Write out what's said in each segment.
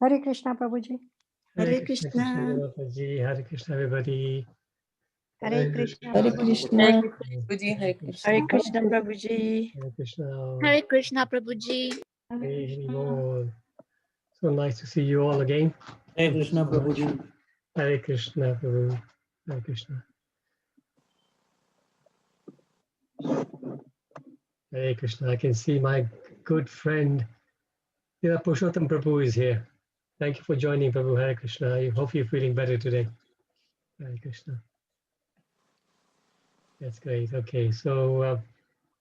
Hare Krishna, Prabhuji. Hare Krishna. Hare Krishna, everybody. Hare Krishna. Hare Krishna. Hare Krishna. Hare Krishna, Prabhuji. Hare Krishna. Hare Krishna, Prabhuji. Hare Lord. So nice to see you all again. Hare Krishna, Prabhuji. Hare Krishna, Prabhu. Hare Krishna. Hare Krishna. I can see my good friend Purushottam Prabhu is here. Thank you for joining, Prabhu. Hare Krishna. I hope you're feeling better today. Hare Krishna. That's great. Okay, so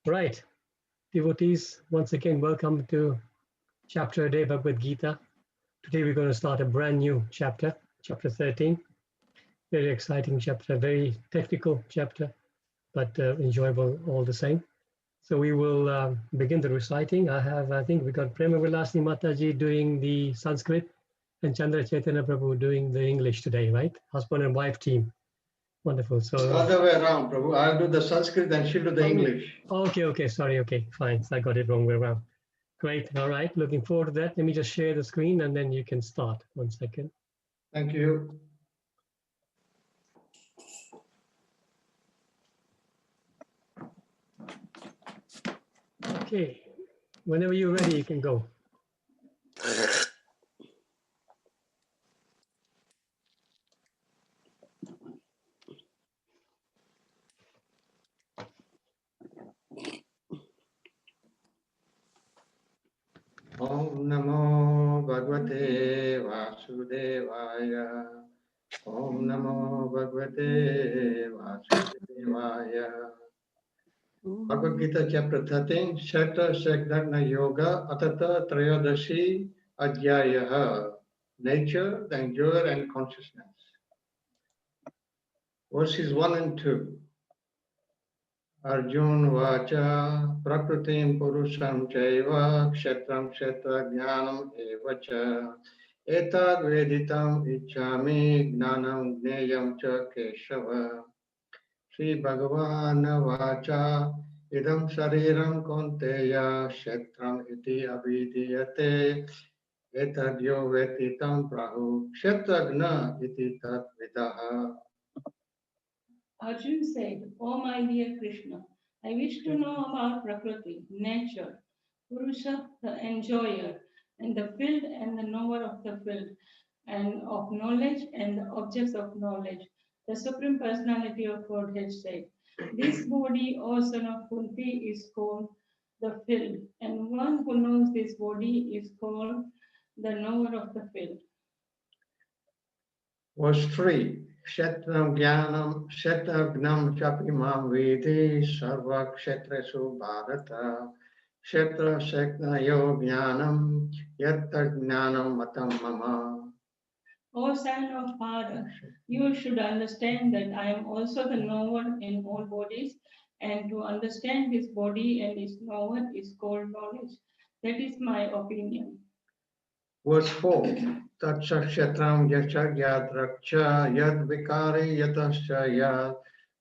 right, devotees, once again, welcome to chapter a day Bhagavad Gita. Today we're going to start a brand new chapter, chapter 13. Very exciting chapter, very technical chapter, but enjoyable all the same. So we will begin the reciting. I think we got Prema Vilasini Mataji doing the Sanskrit and Chandra Chaitanya Prabhu doing the English today, right? Husband and wife team. Wonderful. So It's the other way around, Prabhu. I'll do the Sanskrit and she'll do the English. Okay, sorry, okay, fine. So I got it wrong way around. Great, all right, looking forward to that. Let me just share the screen and then you can start. 1 second. Thank you. Okay, whenever you're ready, you can go. Om Namo Bhagavate Vasudevaya. Om Namo Bhagavate Vasudevaya. Bhagavad Gita chapter 13, Shakta Shakdagna Yoga Atata Trayodashi Adhyayaha. Nature, the enjoyer and consciousness. Verses 1 and 2. Arjun Vacha Prakritim Purusham Chaiva Kshetram Kshetra Jnanam Evacha Etad Veditam Ichami Gnanam Gneyam Cha Keshava Sri Bhagavan Vacha Idam Shariram Konteya Kshetram Iti Abhidiyate Etadyo Vetitam Prahu Kshetragna Iti Tat Vidaha. Arjun said, "O my dear Krishna, I wish to know about Prakriti, nature, Purusha, the enjoyer, and the field and the knower of the field, and of knowledge and the objects of knowledge." The Supreme Personality of Godhead said, "This body, O son of Kunti, is called the field, and one who knows this body is called the knower of the field." Verse 3. Kshetram Jnanam Kshetragnam Chapimam Vedi Sarva Kshetresu Bharata Kshetra Sheknayo Jnanam Yatta Jnanam Matam Mama. O son of Father, you should understand that I am also the knower in all bodies, and to understand this body and its knower is called knowledge. That is my opinion. Verse 4. Tatsa Kshetram Yacha Yadraksha Yad Vikari Yatascha Yad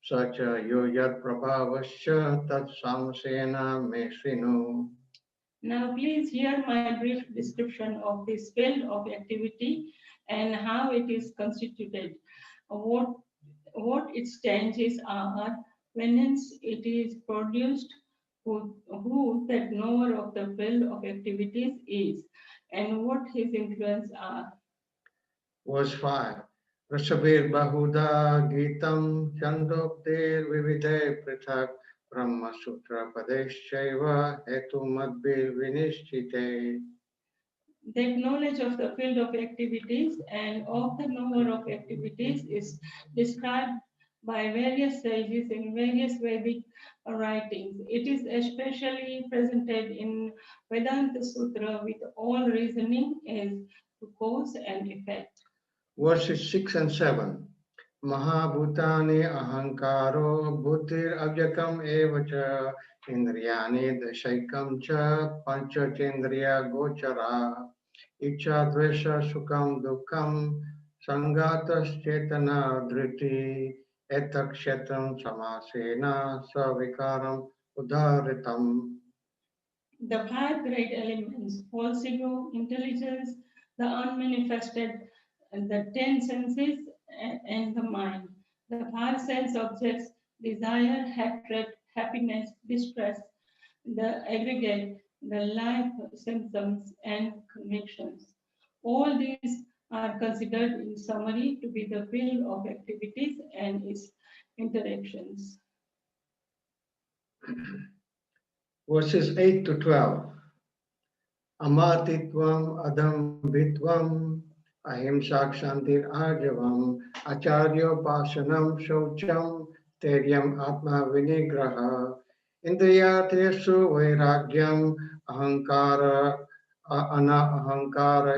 Sacha Yo Yad Prabhavascha Tat Samsena Mesinu. Now please hear my brief description of this field of activity and how it is constituted, what its changes are, whence it is produced, who that knower of the field of activities is, and what his influence are. Verse 5. Rasabir Bahuda Gitam Chandokter Vivide Prithak Brahma Sutra Padeshaiva Hetu Madbir Vinishchite. That knowledge of the field of activities and of the knower of activities is described by various sages in various Vedic writings. It is especially presented in Vedanta Sutra with all reasoning as to cause and effect. Verses 6 and 7. Mahabhutani Ahankaro Buddhir Avyakam Evacha Indriyani Dashaikam Cha Pancha Chendriya Gochara Icha Dvesha Sukam Dukam Sangatas Chetana Dhriti Etakshetram Samasena Savikaram Udharitam. The five great elements, false ego, intelligence, the unmanifested, and the 10 senses, and the mind. The 5 sense objects, desire, hatred, happiness, distress, the aggregate, the life symptoms, and convictions. All these are considered in summary to be the field of activities and its interactions. Verses 8 to 12. Amatitvam adambitvam ahimsa kshantir arjavam acharyo pasanam shaucham teryam atma vinigraha indriyatesu vairagyam ahankara ana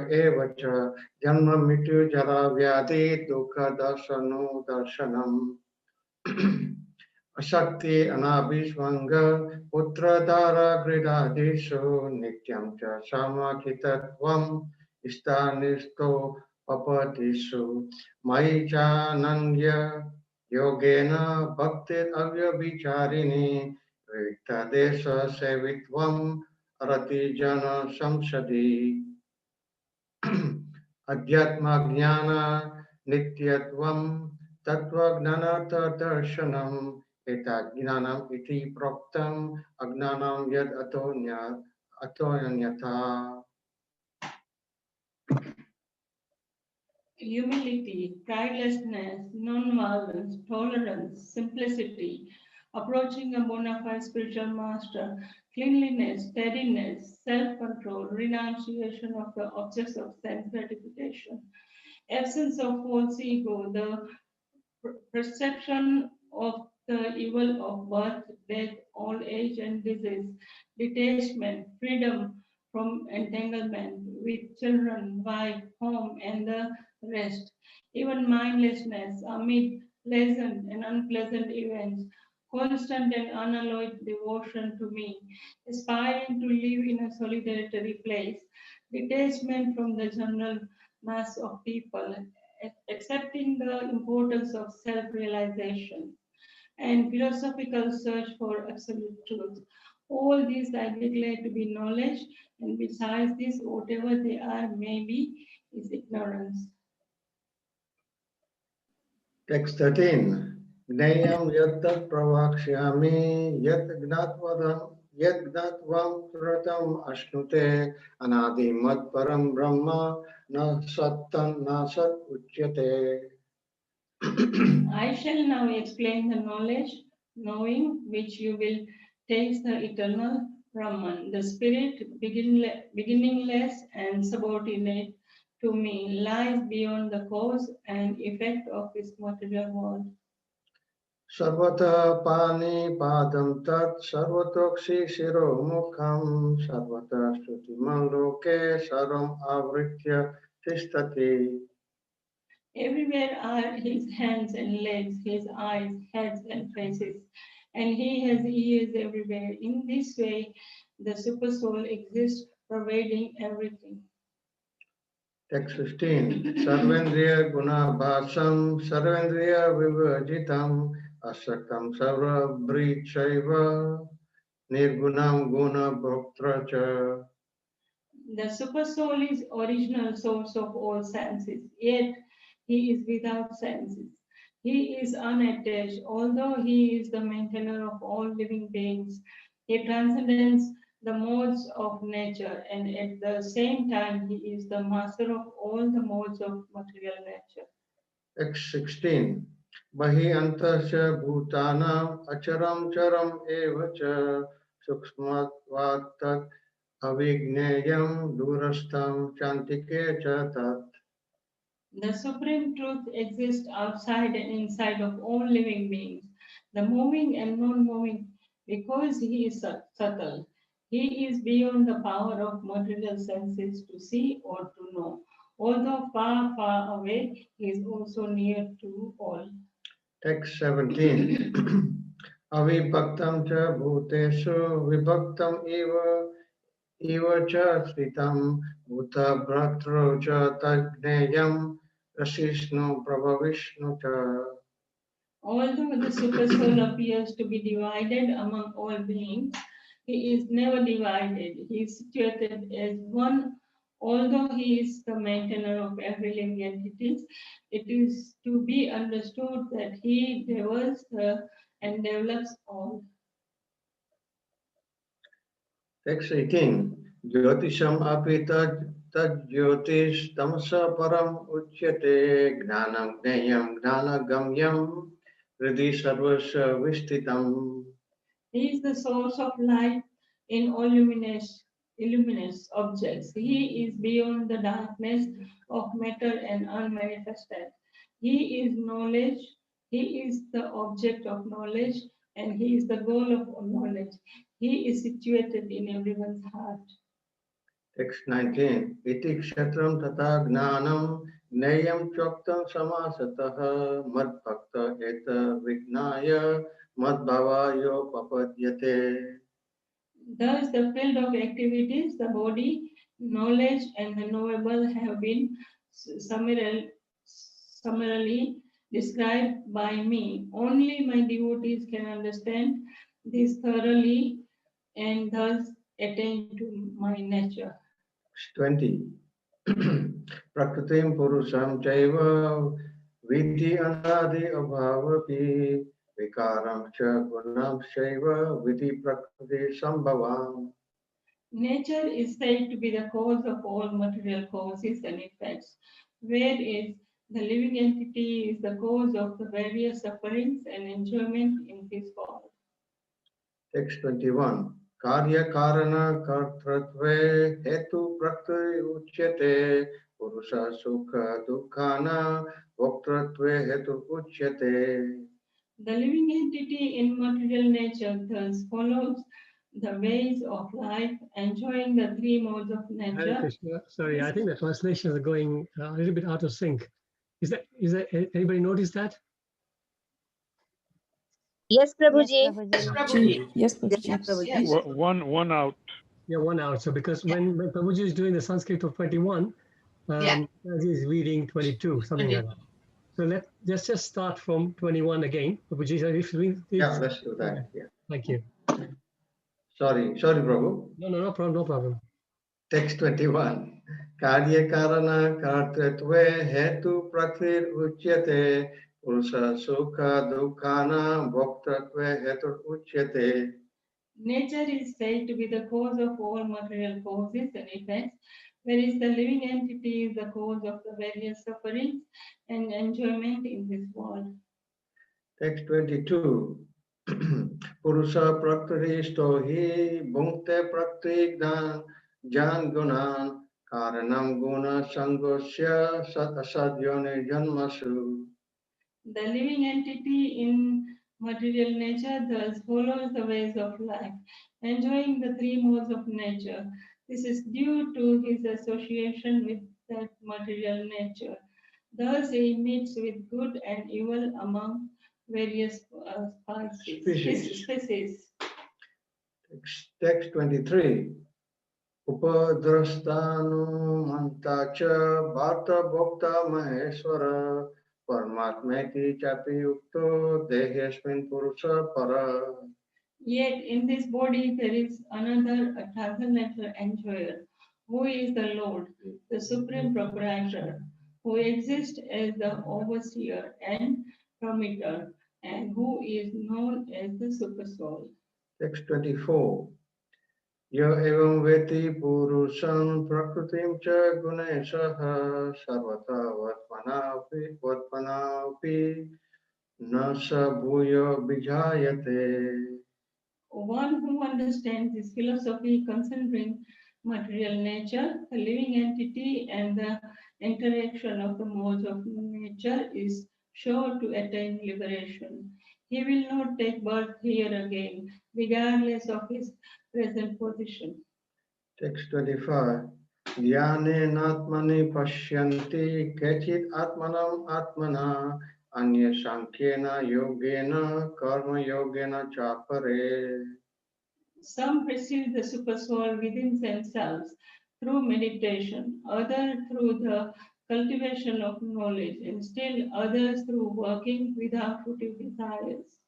evacha janma mityu jara vyadi dukkha darsanu darshanam Asakti anabhishvanga putradara gridadeshu nityam cha samakitatvam istanisto papatishu mai cha nandya yogena bhakti avyavicharini viktadesha sevitvam arati jana samsadi adhyatma jnana nityatvam tattva gnanata darshanam eta gnanam iti proktam agnanam yad atonyata. Humility, pridelessness, non-violence, tolerance, simplicity, approaching a bona fide spiritual master, cleanliness, steadiness, self-control, renunciation of the objects of sense gratification, absence of false ego, the perception of the evil of birth, death, old age, and disease, detachment, freedom from entanglement with children, wife, home, and the rest, even mindlessness amid pleasant and unpleasant events, constant and unalloyed devotion to me, aspiring to live in a solitary place, detachment from the general mass of people, accepting the importance of self-realization and philosophical search for absolute truth. All these I declare to be knowledge, and besides this, whatever they are may be, is ignorance. Text 13. Gnayam yattat pravakshyami yat gnatvam pratam ashnute anadi mat param brahma na sattan na sat uchyate. I shall now explain the knowledge, knowing which you will taste the eternal Brahman, the spirit beginningless and subordinate to me, lies beyond the cause and effect of this material world. Sarvata pani padam tat sarvatokshi shiro mukham sarvata stutimam loke saram avritya tishtati. Everywhere are his hands and legs, his eyes, heads and faces, and he has ears everywhere. In this way, the supersoul exists, pervading everything. Text 15. Sarvendriya guna bhasam sarvendriya vivajitam asakam sarva brichaiva nirgunam guna bhoktracha. The supersoul is original source of all senses, yet he is without senses. He is unattached, although he is the maintainer of all living beings. He transcends the modes of nature, and at the same time, he is the master of all the modes of material nature. Text 16. Bahi antasya bhutanam acharam charam evacha suksmatvat tat avigneyam durastam chantike cha tat. The supreme truth exists outside and inside of all living beings, the moving and non-moving, because he is subtle. He is beyond the power of material senses to see or to know. Although far, far away, he is also near to all. Text 17. Avibhaktam cha bhuteshu vibhaktam eva cha sthitam bhuta bhaktro cha tajneyam rasishnu prabhavishnu cha. Although the supersoul appears to be divided among all beings, he is never divided. He is situated as one Although he is the maintainer of every living entity, it is to be understood that he devours and develops all. Text 18. Jyotisham api tad jyotish tamasa param uchyate gnanam gnayam gnanagamyam hridhi sarvasya vishtitam. He is the source of light in all luminous objects. He is beyond the darkness of matter and unmanifested. He is knowledge. He is the object of knowledge, and he is the goal of all knowledge. He is situated in everyone's heart. Text 19. Iti kshatram tata gnanam gnayam choktam samasatah mad bhakta eta vignaya mad bhavayo papadyate. Thus, the field of activities, the body, knowledge, and the knowable have been summarily described by me. Only my devotees can understand this thoroughly and thus attain to my nature. 20. Prakritim purusham chaiva vidhi anadi abhavapi vikaram cha gunam shaiva vidhi prakriti sambhavam. Nature is said to be the cause of all material causes and effects, whereas the living entity is the cause of the various sufferings and enjoyment in this world. Text 21. Karya karana kartratve hetu prakriti uchyate purusha sukha dukkhana voktratve hetu uchyate. The living entity in material nature thus follows the ways of life, enjoying the three modes of Hare nature. Krishna. Sorry, I think the translations are going a little bit out of sync. Is that anybody noticed that? Yes, Yes, Prabhuji. Prabhuji. Yes, Prabhuji. One out. Yeah, 1 hour. So because when Prabhuji is doing the Sanskrit of 21, Prabhuji is reading 22, something like that. So let's just start from 21 again. Prabhuji, if you Yeah, let's do that. Yeah. Thank you. Sorry, Prabhu. No problem, no problem. Text 21. Karya karana kartratve hetu prakriti uchyate purusha sukha dukkhana voktratve hetu uchyate. Nature is said to be the cause of all material causes and effects, whereas the living entity is the cause of the various sufferings and enjoyment in this world. Text 22. Purusha prakriti stohi bhunkte prakriti jan gunan karanam guna sangosya sat asadyone janmasu. The living entity in material nature thus follows the ways of life, enjoying the three modes of nature. This is due to his association with that material nature. Thus, he meets with good and evil among various species. Text 23. Upadrastanu mantacha bharta bhokta maheshwara paramatmeti chapi yukto dehesmin purusha para. Yet in this body there is another, a tabernacle enjoyer, who is the Lord, the supreme proprietor, who exists as the overseer and promoter, and who is known as the super soul. Text 24. Ya evam veti purusham prakritim cha guneshaha sarvata vatmanapi na sa bhuya bijayate. One who understands this philosophy concerning material nature, the living entity, and the interaction of the modes of nature is sure to attain liberation. He will not take birth here again, regardless of his present position. Text 25. Dhyane natmani pashyanti kechit atmanam atmana anya sankhena yogena karma yogena chapare. Some perceive the super soul within themselves through meditation, others through the cultivation of knowledge, and still others through working without fruitive desires.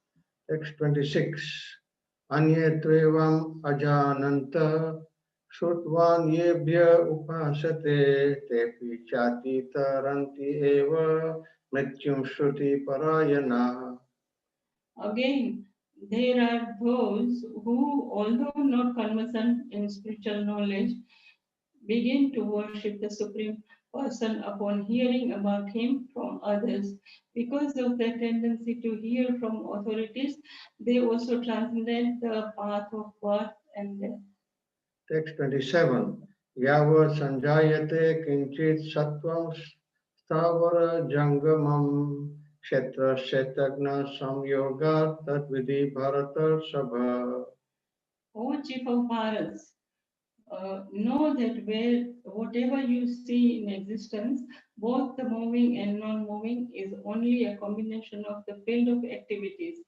Text 26. Anye trevam ajananta Shutvan yebhya upasate tepi chati taranti eva mrityum shruti parayana. Again, there are those who, although not conversant in spiritual knowledge, begin to worship the Supreme Person upon hearing about him from others. Because of their tendency to hear from authorities, they also transcend the path of birth and death. Text 27. Yava sanjayate kinchit sattvam stavara jangamam kshetra shetagna samyoga tadvidi bharata sabha. O chief of Bharats, know that whatever you see in existence, both the moving and non-moving, is only a combination of the field of activities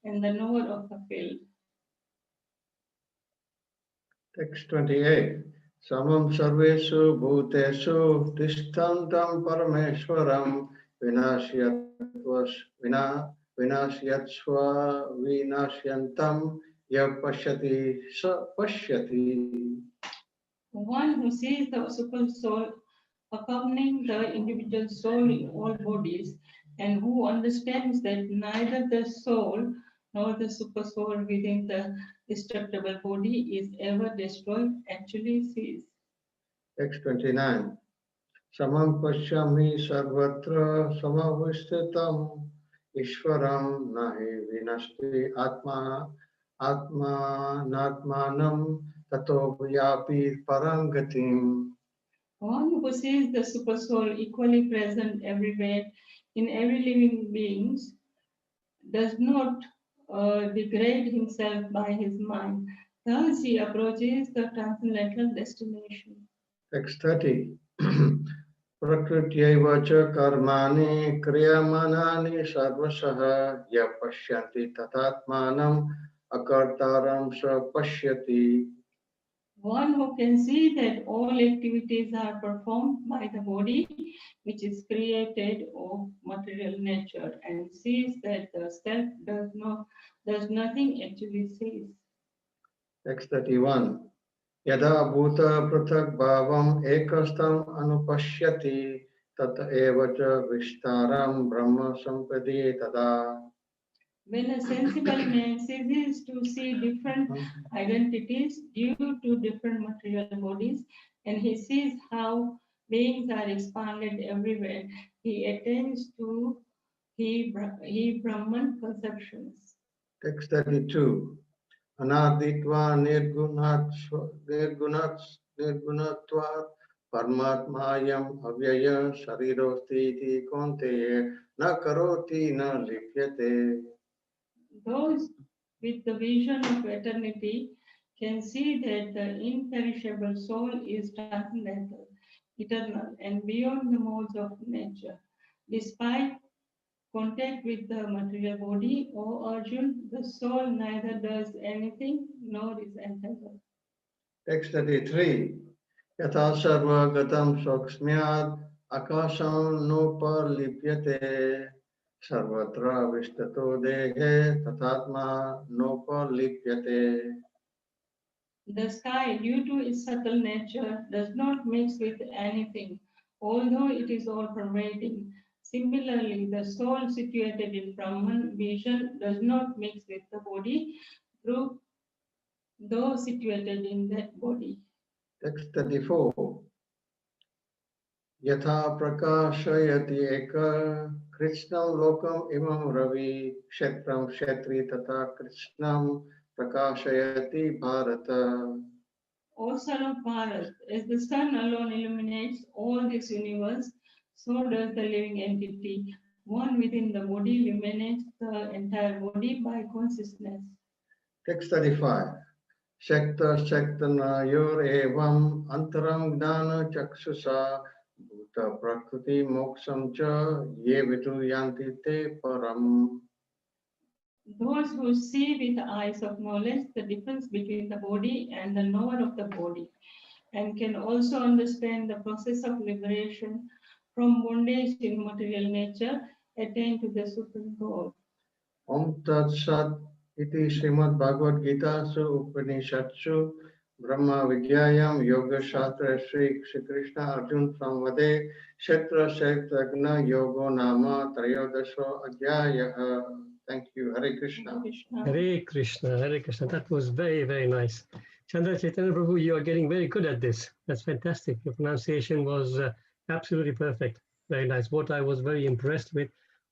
and the knower of the field. Text 28. Samam sarvesu bhutesu tishtantam parameshwaram vinashyatsva vinashyantam yapashyati sa pashyati. One who sees the super soul accompanying the individual soul in all bodies, and who understands that neither the soul nor the super soul within the destructible body is ever destroyed, actually sees. Text 29. Samam pashyami sarvatra samavishtitam ishvaram nahi vinasti atmanatmanam tato vyapi parangatim. One who sees the super soul equally present everywhere in every living being does not degrade himself by his mind. Thus he approaches the transcendental destination. Text 30. Prakrityaiva cha karmani kriyamanani sarvasaha ya pashyanti tatatmanam akartaram sa pashyati. One who can see that all activities are performed by the body, which is created of material nature, and sees that the self does nothing, actually sees. Text 31. Yada bhuta prathak bhavam ekastam anupashyati tata eva cha vistaram brahma sampadi tada. When a sensible man ceases to see different identities due to different material bodies, and he sees how beings are expanded everywhere, he attains to he Brahman perceptions. Text 32. Anaditva nirgunatvat parmatmayam avyaya sharirosti iti konte na karoti na lipyate. Those with the vision of eternity can see that the imperishable soul is transcendental, eternal, and beyond the modes of nature. Despite contact with the material body, O Arjun, the soul neither does anything nor is entangled. Text 33. Yatha sarva gatam soksmyad akasam nopalipyate sarvatra vishtato dehe tatatma nopalipyate. The sky, due to its subtle nature, does not mix with anything, although it is all pervading. Similarly, the soul situated in Brahman vision does not mix with the body, though situated in that body. Text 34. Yatha prakashayati eka krishnam lokam imam ravi kshetram kshetri tata krishnam prakashayati bharata. O son of Bharat, as the sun alone illuminates all this universe, so does the living entity. One within the body illuminates the entire body by consciousness. Text 35. Shakta Shaktanayor evam antaram gnana chaksusa bhuta prakriti moksham cha ye vitu yanti te param. Those who see with the eyes of knowledge the difference between the body and the knower of the body, and can also understand the process of liberation from bondage in material nature, attain to the supreme goal. Om Tat Sat iti Srimad Bhagavad Gita su Upanishatsu Brahma Vidyayam Yoga Shastra Shri Krishna Arjun Samvade Kshetra Kshetragna Yogo Nama Trayodasho Adhyaya. Thank you. Hare Krishna. Hare Krishna, Hare Krishna. That was very, very nice. Chandra Chaitanya Prabhu, you are getting very good at this. That's fantastic. Your pronunciation was absolutely perfect. Very nice. What I was very impressed with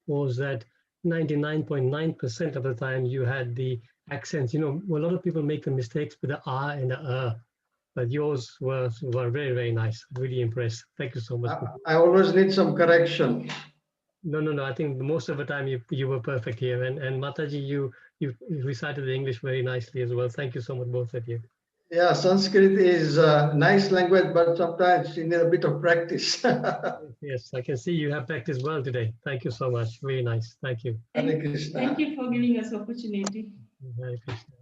was that 99.9% of the time you had the accents. You know, a lot of people make the mistakes with the R and the but yours were very, very nice. Really impressed. Thank you so much. I always need some correction. No. I think most of the time you were perfect here. And Mataji, you recited the English very nicely as well. Thank you so much, both of you. Yeah, Sanskrit is a nice language, but sometimes you need a bit of practice. Yes, I can see you have practiced well today. Thank you so much. Very nice. Thank you. Hare Krishna. Thank you for giving us opportunity. Hare Krishna.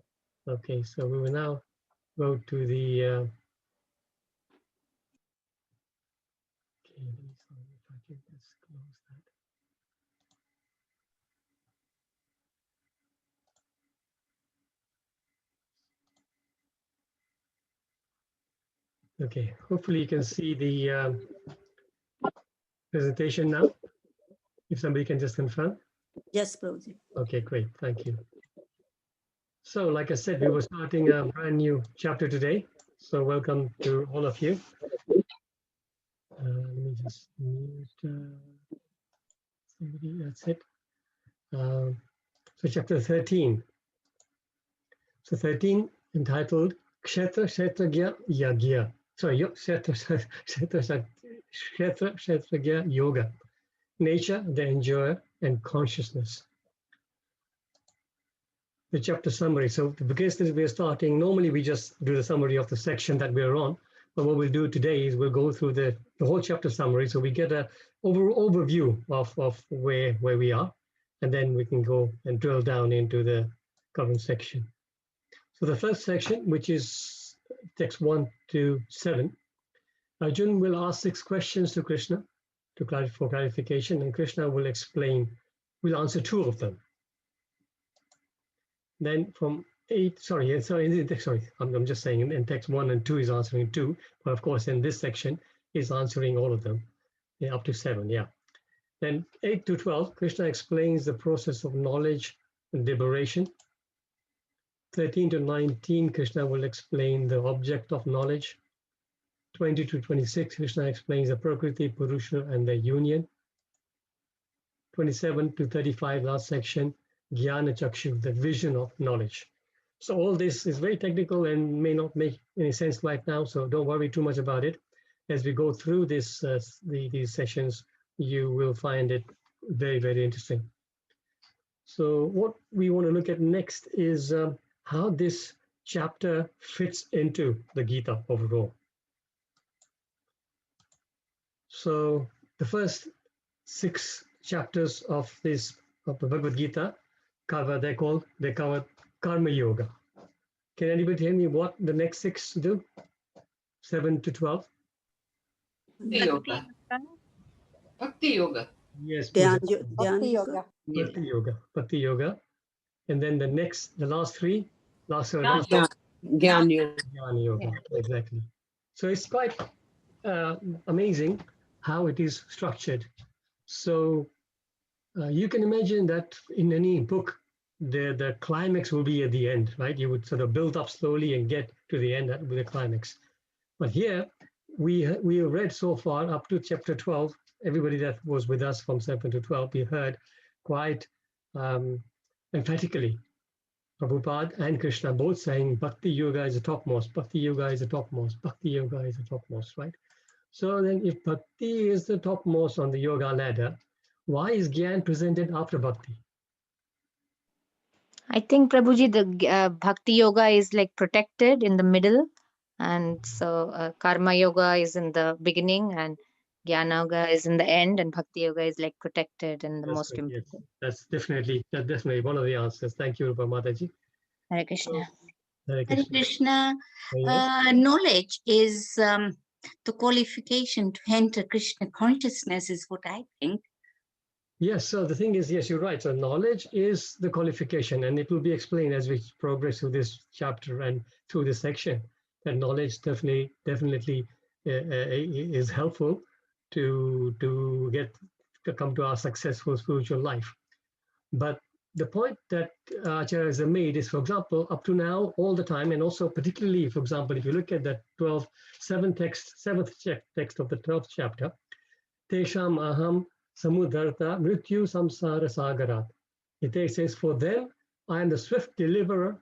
Okay, so we will now go to the. Okay, sorry if I can just close that. Okay, hopefully you can see the presentation now. If somebody can just confirm. Yes, Prabhuji. Okay, great. Thank you. So, like I said, we were starting a brand new chapter today. So, welcome to all of you. Let me just mute somebody. That's it. So, chapter 13. So, 13 entitled Kshetra Kshetragya Yagya. Sorry, Kshetra Kshetragya Yoga. Nature, the enjoyer, and consciousness. The chapter summary. So because we are starting, normally we just do the summary of the section that we're on. But what we'll do today is we'll go through the whole chapter summary. So we get a overview of where we are. And then we can go and drill down into the current section. So the first section, which is text 1 to 7, Arjun will ask 6 questions to Krishna for clarification, and Krishna will answer 2 of them. Then from 8, I'm just saying in text 1 and 2 is answering 2, but of course in this section is answering all of them, up to 7, yeah. Then 8 to 12, Krishna explains the process of knowledge and liberation. 13 to 19, Krishna will explain the object of knowledge. 20 to 26, Krishna explains the Prakriti, Purusha, and their union. 27 to 35, last section, Jnana Chakshu, the vision of knowledge. So all this is very technical and may not make any sense right now, so don't worry too much about it. As we go through these sessions, you will find it very, very interesting. So what we want to look at next is how this chapter fits into the Gita overall. So the first 6 chapters of the Bhagavad Gita they cover Karma Yoga. Can anybody tell me what the next 6 do? 7 to 12? Bhakti Yoga. Bhakti Yoga. Yes, Dhyan Bhakti Yoga. Yoga. Bhakti Yoga. And then the last 3, Jnana Yoga. Jnana Yoga, exactly. So it's quite amazing how it is structured. So you can imagine that in any book, the climax will be at the end, right? You would sort of build up slowly and get to the end with the climax. But here, we have read so far up to chapter 12. Everybody that was with us from 7 to 12, we heard quite emphatically Prabhupada and Krishna both saying Bhakti Yoga is the topmost, Bhakti Yoga is the topmost, Bhakti Yoga is the topmost, right? So then if Bhakti is the topmost on the yoga ladder, why is Gyan presented after Bhakti? I think, Prabhuji, the Bhakti Yoga is like protected in the middle. And so Karma Yoga is in the beginning and Jnana Yoga is in the end, and Bhakti Yoga is like protected and the That's most right, yes. important. That's definitely one of the answers. Thank you, Rupa Mataji. Hare Krishna. Hare Hare Krishna. Krishna. Yes. Knowledge is the qualification to enter Krishna consciousness, is what I think. Yes, so the thing is, yes, you're right. So knowledge is the qualification, and it will be explained as we progress through this chapter and through this section. That knowledge definitely is helpful to come to our successful spiritual life. But the point that Acharyas have made is, for example, up to now, all the time, and also particularly, for example, if you look at the seventh text of the 12th chapter, Tesham aham samudharta mrityu samsara sagarat. It says, for them, I am the swift deliverer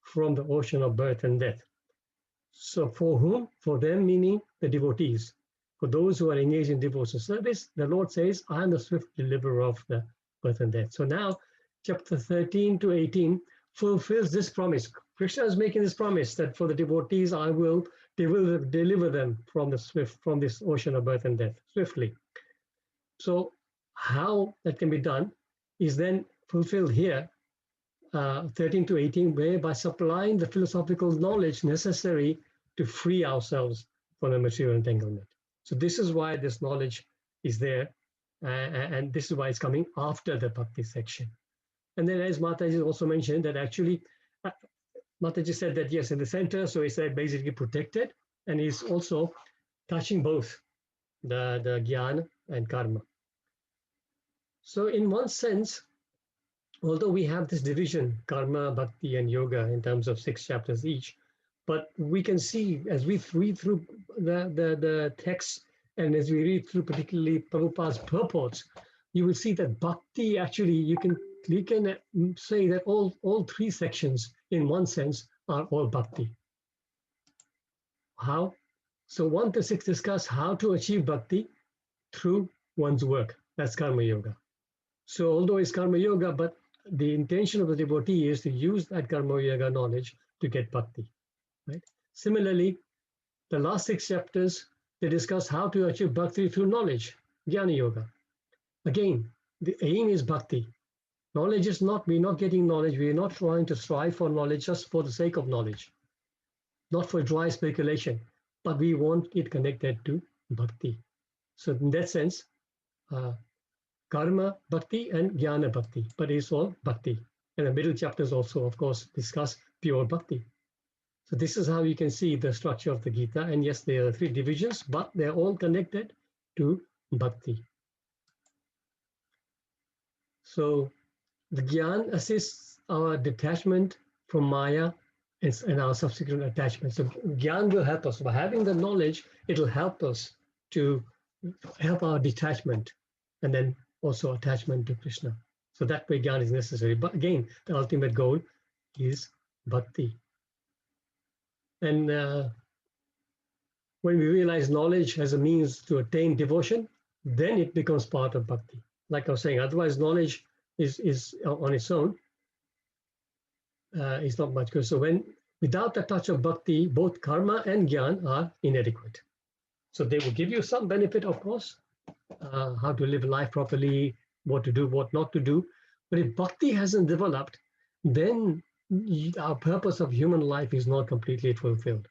from the ocean of birth and death. So for whom? For them, meaning the devotees. For those who are engaged in devotional service, the Lord says, I am the swift deliverer of the birth and death. So now, chapter 13 to 18 fulfills this promise. Krishna is making this promise that for the devotees, they will deliver them from this ocean of birth and death swiftly. So how that can be done is then fulfilled here, 13 to 18, where by supplying the philosophical knowledge necessary to free ourselves from the material entanglement. So this is why this knowledge is there, and this is why it's coming after the bhakti section. And then, as Mataji also mentioned, that actually, Mataji said that yes, in the center, so it's basically protected, and is also touching both the jnana and karma. So in one sense, although we have this division, karma, bhakti, and yoga, in terms of 6 chapters each, but we can see as we read through the texts and as we read through particularly Prabhupada's purports, you will see that bhakti actually, you can say that all 3 sections in one sense are all bhakti. How? So 1 to 6 discuss how to achieve bhakti through one's work. That's karma yoga. So although it's karma yoga, but the intention of the devotee is to use that karma yoga knowledge to get bhakti. Right? Similarly, the last 6 chapters, they discuss how to achieve bhakti through knowledge, jnana yoga. Again, the aim is bhakti. Knowledge is not, we're not getting knowledge, we're not trying to strive for knowledge just for the sake of knowledge, not for dry speculation, but we want it connected to bhakti. So in that sense, karma bhakti and jnana bhakti, but it's all bhakti. And the middle chapters also, of course, discuss pure bhakti. So this is how you can see the structure of the Gita. And yes, there are 3 divisions, but they're all connected to bhakti. So the Gyan assists our detachment from Maya and our subsequent attachment. So Gyan will help us. By having the knowledge, it will help us to help our detachment and then also attachment to Krishna. So that way Gyan is necessary. But again, the ultimate goal is bhakti. And when we realize knowledge as a means to attain devotion, then it becomes part of bhakti. Like I was saying, otherwise knowledge is on its own, is not much good. So without the touch of bhakti, both karma and jnana are inadequate. So they will give you some benefit, of course, how to live life properly, what to do, what not to do. But if bhakti hasn't developed, then our purpose of human life is not completely fulfilled.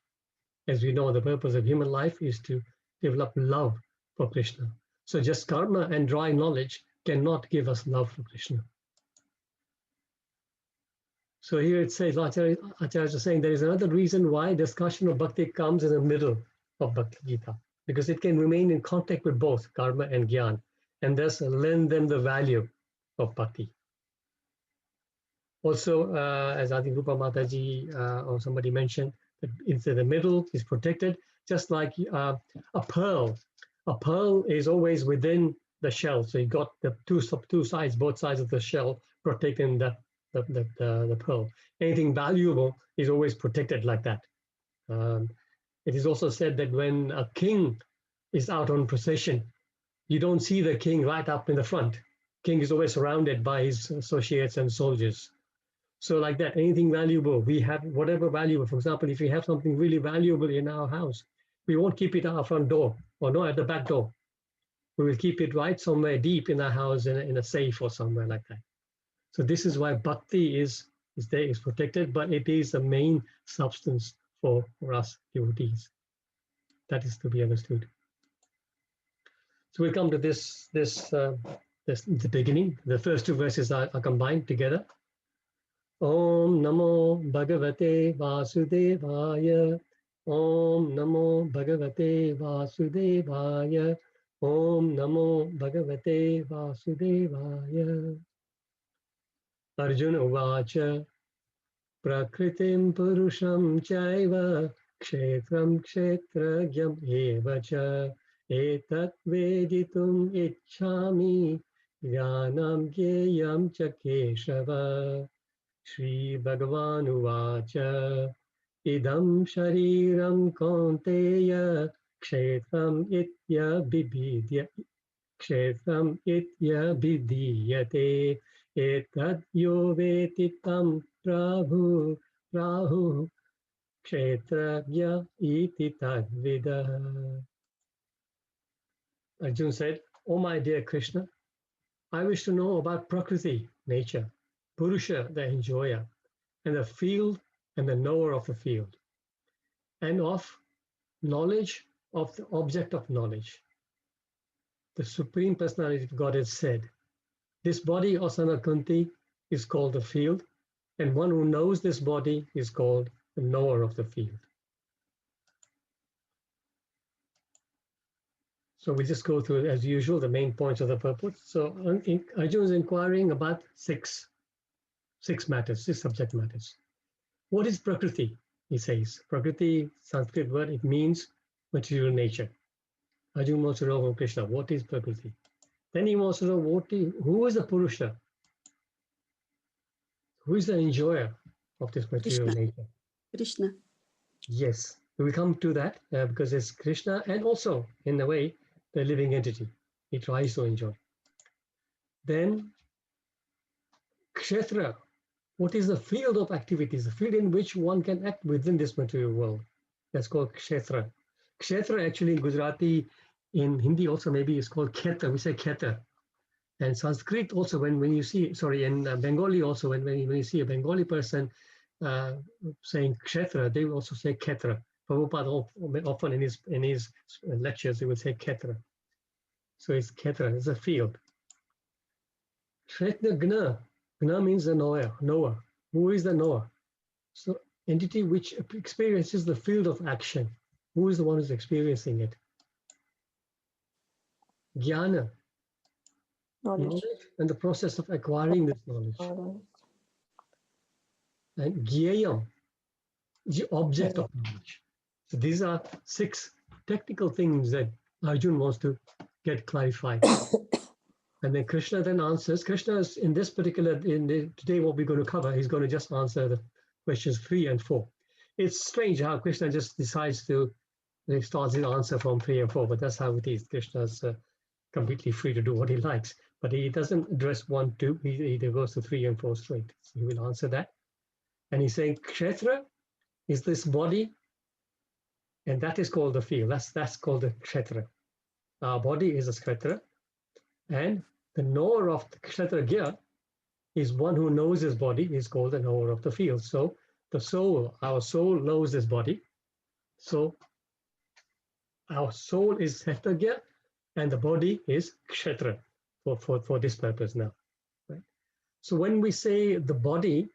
As we know, the purpose of human life is to develop love for Krishna. So just karma and dry knowledge cannot give us love for Krishna. So here it says, Acharyas is saying there is another reason why discussion of bhakti comes in the middle of Bhagavad Gita, because it can remain in contact with both karma and jnana, and thus lend them the value of bhakti. Also, as I think Rupa Mataji or somebody mentioned, that into the middle is protected, just like a pearl. A pearl is always within the shell. So you got the two sides, both sides of the shell protecting the pearl. Anything valuable is always protected like that. It is also said that when a king is out on procession, you don't see the king right up in the front. King is always surrounded by his associates and soldiers. So like that, anything valuable, we have whatever valuable. For example, if we have something really valuable in our house, we won't keep it at our front door or not at the back door. We will keep it right somewhere deep in our house in a safe or somewhere like that. So this is why bhakti is protected, but it is the main substance for us devotees. That is to be understood. So we'll come to this the beginning. The first 2 verses are combined together. Om Namo Bhagavate Vasudevaya Om Namo Bhagavate Vasudevaya. Om Namo Bhagavate Vasudevaya. Arjuna Uvacha Prakritim Purusham Chaiva Kshetram Kshetragyam Evacha Etat Veditum Ichhami Jnanam Gyeyam Cha Keshava. Shri Bhagavan Uvacha Idam Shariram Kaunteya Kshetram Itya Bibhidya Kshetram Itya Bidiyate Etad Yo Veti Tam Prabhu Kshetragya Iti Tadvidah. Arjuna said, "O my dear Krishna, I wish to know about Prakriti, nature, Purusha, the enjoyer, and the field and the knower of the field, and of knowledge of the object of knowledge." The Supreme Personality of God has said, this body, Asana Kunti, is called the field, and one who knows this body is called the knower of the field. So we just go through, as usual, the main points of the purport. So Arjuna is inquiring about six matters, 6 subject matters. What is Prakriti? He says. Prakriti, Sanskrit word, it means material nature. Arjuna wants to know from Krishna, what is Prakriti? Then he wants to know who is the Purusha? Who is the enjoyer of this material nature? Krishna. Yes, we come to that because it's Krishna and also, in a way, the living entity. He tries to enjoy. Then, Kshetra. What is the field of activities? The field in which one can act within this material world. That's called Kshetra. Kshetra actually in Gujarati, in Hindi also maybe is called Khetra. We say Khetra. And Sanskrit also, when you see, sorry, in Bengali also, when you see a Bengali person saying Kshetra, they will also say Khetra. Prabhupada often in his lectures, he will say Khetra. So it's Khetra, it's a field. Ksheta Gna. Gna means the knower. Who is the knower? So entity which experiences the field of action. Who is the one who's experiencing it? Jnana. Knowledge and the process of acquiring this knowledge. And Gyayam, the object of knowledge. So these are 6 technical things that Arjuna wants to get clarified. And then Krishna then answers. Krishna is in this particular, today what we're going to cover, he's going to just answer the questions 3 and 4. It's strange how Krishna just decides to, he starts his answer from 3 and 4, but that's how it is. Krishna's completely free to do what he likes, but he doesn't address 1, 2, he either goes to 3 and 4 straight. So he will answer that. And he's saying Kshetra is this body, and that is called the field. That's called the Kshetra. Our body is a Kshetra, and the knower of the Kshetragya is one who knows his body, is called the knower of the field. So the soul, our soul knows this body. So our soul is Kshetragya, and the body is Kshetra for this purpose now. Right? So when we say the body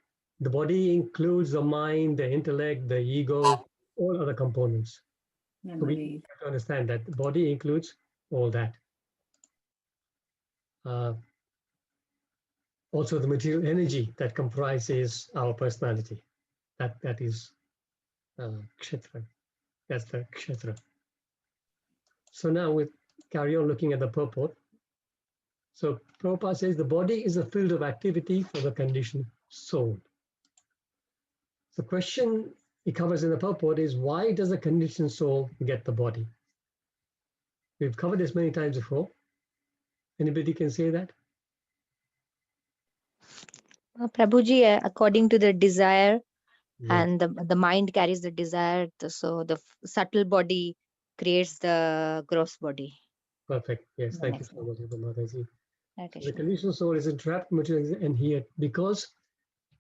includes the mind, the intellect, the ego, all other components. So we have to understand that the body includes all that. Also the material energy that comprises our personality. That is Kshetra. That's the Kshetra. So now we carry on looking at the purport. So Prabhupada says the body is a field of activity for the conditioned soul. The question he covers in the purport is, why does the conditioned soul get the body? We've covered this many times before. Anybody can say that? Prabhuji, according to the desire, and the mind carries the desire, so the subtle body creates the gross body. Perfect. Yes, thank you so much, Mataji. Okay, The conditioned soul is entrapped in material, and because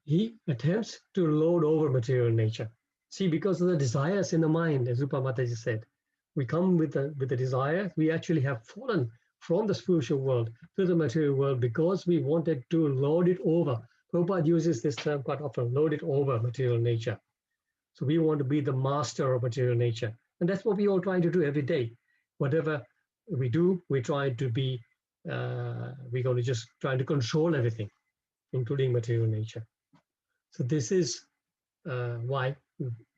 he attempts to load over material nature. See, because of the desires in the mind, as Rupa Mataji said, we come with the desire. We actually have fallen from the spiritual world to the material world because we wanted to load it over. Prabhupada uses this term quite often, load it over material nature. So we want to be the master of material nature. And that's what we all try to do every day. Whatever we do, we try to be, we're going to just try to control everything, including material nature. So this is why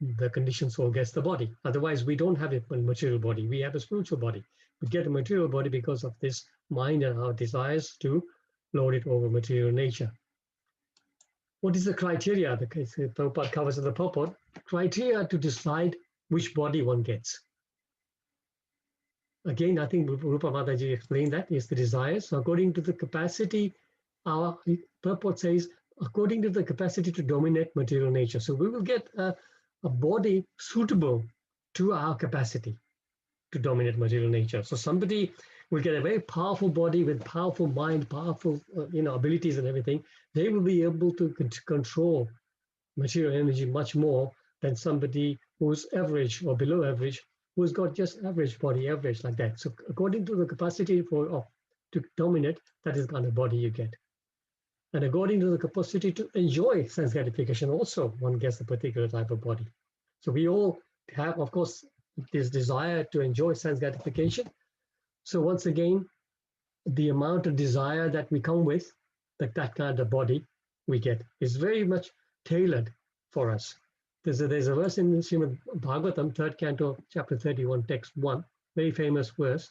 the conditioned soul gets the body. Otherwise, we don't have a material body. We have a spiritual body. We get a material body because of this mind and our desires to lord it over material nature. What is the criteria? The Prabhupada covers in the purport. Criteria to decide which body one gets. Again, I think Rupa Mataji explained that is the desires. So according to the capacity, our purport says, according to the capacity to dominate material nature. So we will get a body suitable to our capacity to dominate material nature. So somebody will get a very powerful body with powerful mind, powerful abilities and everything. They will be able to control material energy much more than somebody who's average or below average, who's got just average body, average like that. So according to the capacity to dominate, that is the kind of body you get. And according to the capacity to enjoy sense gratification, also one gets a particular type of body. So we all have, of course, this desire to enjoy sense gratification. So once again, the amount of desire that we come with, that kind of body we get, is very much tailored for us. There's a verse in Srimad Bhagavatam, 3rd canto, chapter 31, text 1, very famous verse,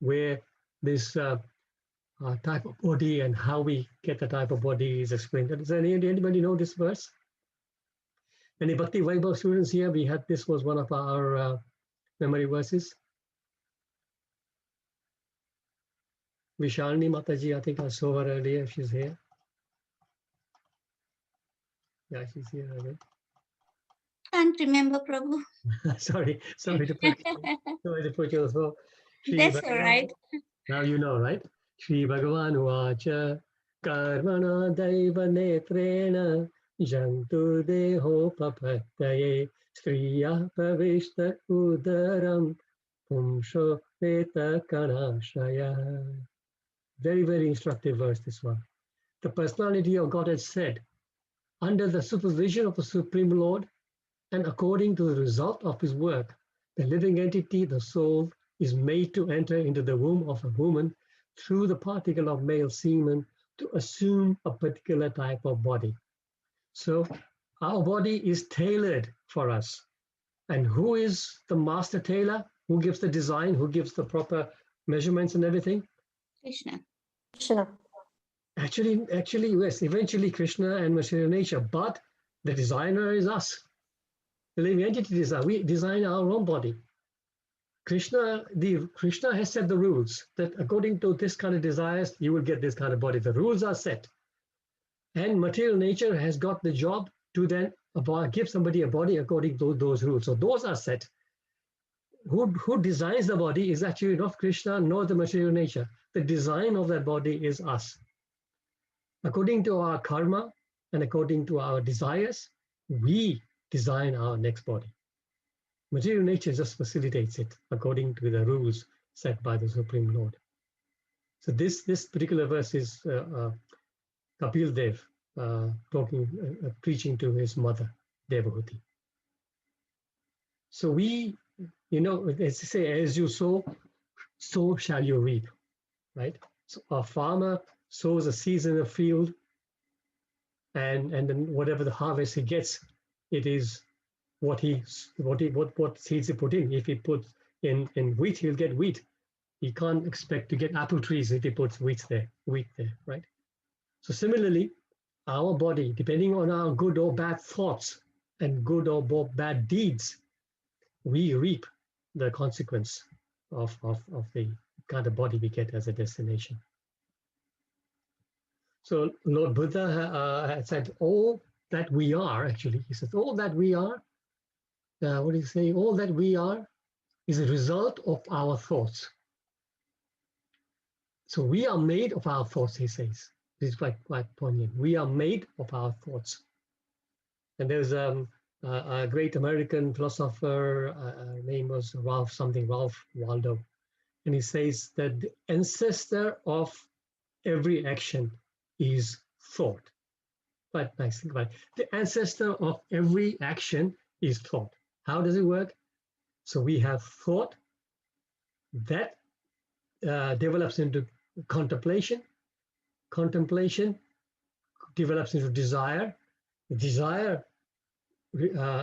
where this type of body and how we get the type of body is explained. Does anybody know this verse? Any Bhakti Vaibhav students here? This was one of our memory verses. Vishalini Mataji, I think I saw her earlier. She's here. Yeah, she's here again. Can't remember, Prabhu. sorry to put you on the spot. That's all right. Now you know, right? Shri Bhagavan Vacha Karmana Daiva Netrena Jantu Deho Papataye Striya Pavishta Udaram Pumsho Veta Kanashaya. Very, very instructive verse, this one. The personality of God has said, under the supervision of the Supreme Lord and according to the result of his work, the living entity, the soul, is made to enter into the womb of a woman through the particle of male semen to assume a particular type of body. So our body is tailored for us. And who is the master tailor? Who gives the design? Who gives the proper measurements and everything? Krishna. Krishna. Actually, yes, eventually Krishna and material nature, but the designer is us. The living entity design. We design our own body. Krishna has set the rules that according to this kind of desires, you will get this kind of body. The rules are set. And material nature has got the job to then give somebody a body according to those rules. So those are set. Who designs the body is actually not Krishna nor the material nature. The design of that body is us. According to our karma and according to our desires, we design our next body. Material nature just facilitates it according to the rules set by the Supreme Lord. So this particular verse is Kapil Dev preaching to his mother, Devahuti. So we, as they say, as you sow, so shall you reap, right? So a farmer sows a seeds in a field, and then whatever the harvest he gets, it is what seeds he put in. If he puts in wheat, he'll get wheat. He can't expect to get apple trees if he puts wheat there, right? So similarly, our body, depending on our good or bad thoughts and good or bad deeds, we reap the consequence of the kind of body we get as a destination. So Lord Buddha had said, all that we are, actually, he says, all that we are, what do you say? All that we are is a result of our thoughts. So we are made of our thoughts, he says. This is quite poignant. We are made of our thoughts. And there's a great American philosopher, name was Ralph Waldo. And he says that the ancestor of every action is thought. Quite nicely, right? The ancestor of every action is thought. How does it work? So we have thought that develops into contemplation. Contemplation develops into desire. Desire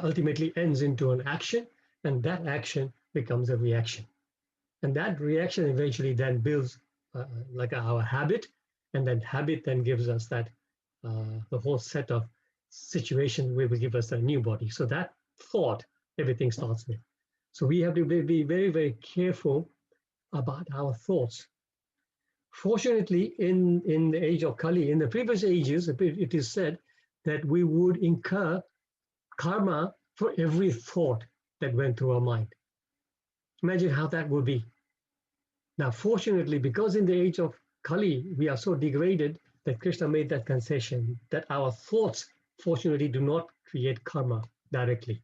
ultimately ends into an action, and that action becomes a reaction. And that reaction eventually then builds like our habit, and that habit then gives us that the whole set of situations where will give us a new body. So that thought, everything starts with. So we have to be very, very careful about our thoughts. Fortunately, in the age of Kali, in the previous ages, it is said that we would incur karma for every thought that went through our mind. Imagine how that would be. Now, fortunately, because in the age of Kali, we are so degraded that Krishna made that concession that our thoughts, fortunately, do not create karma directly.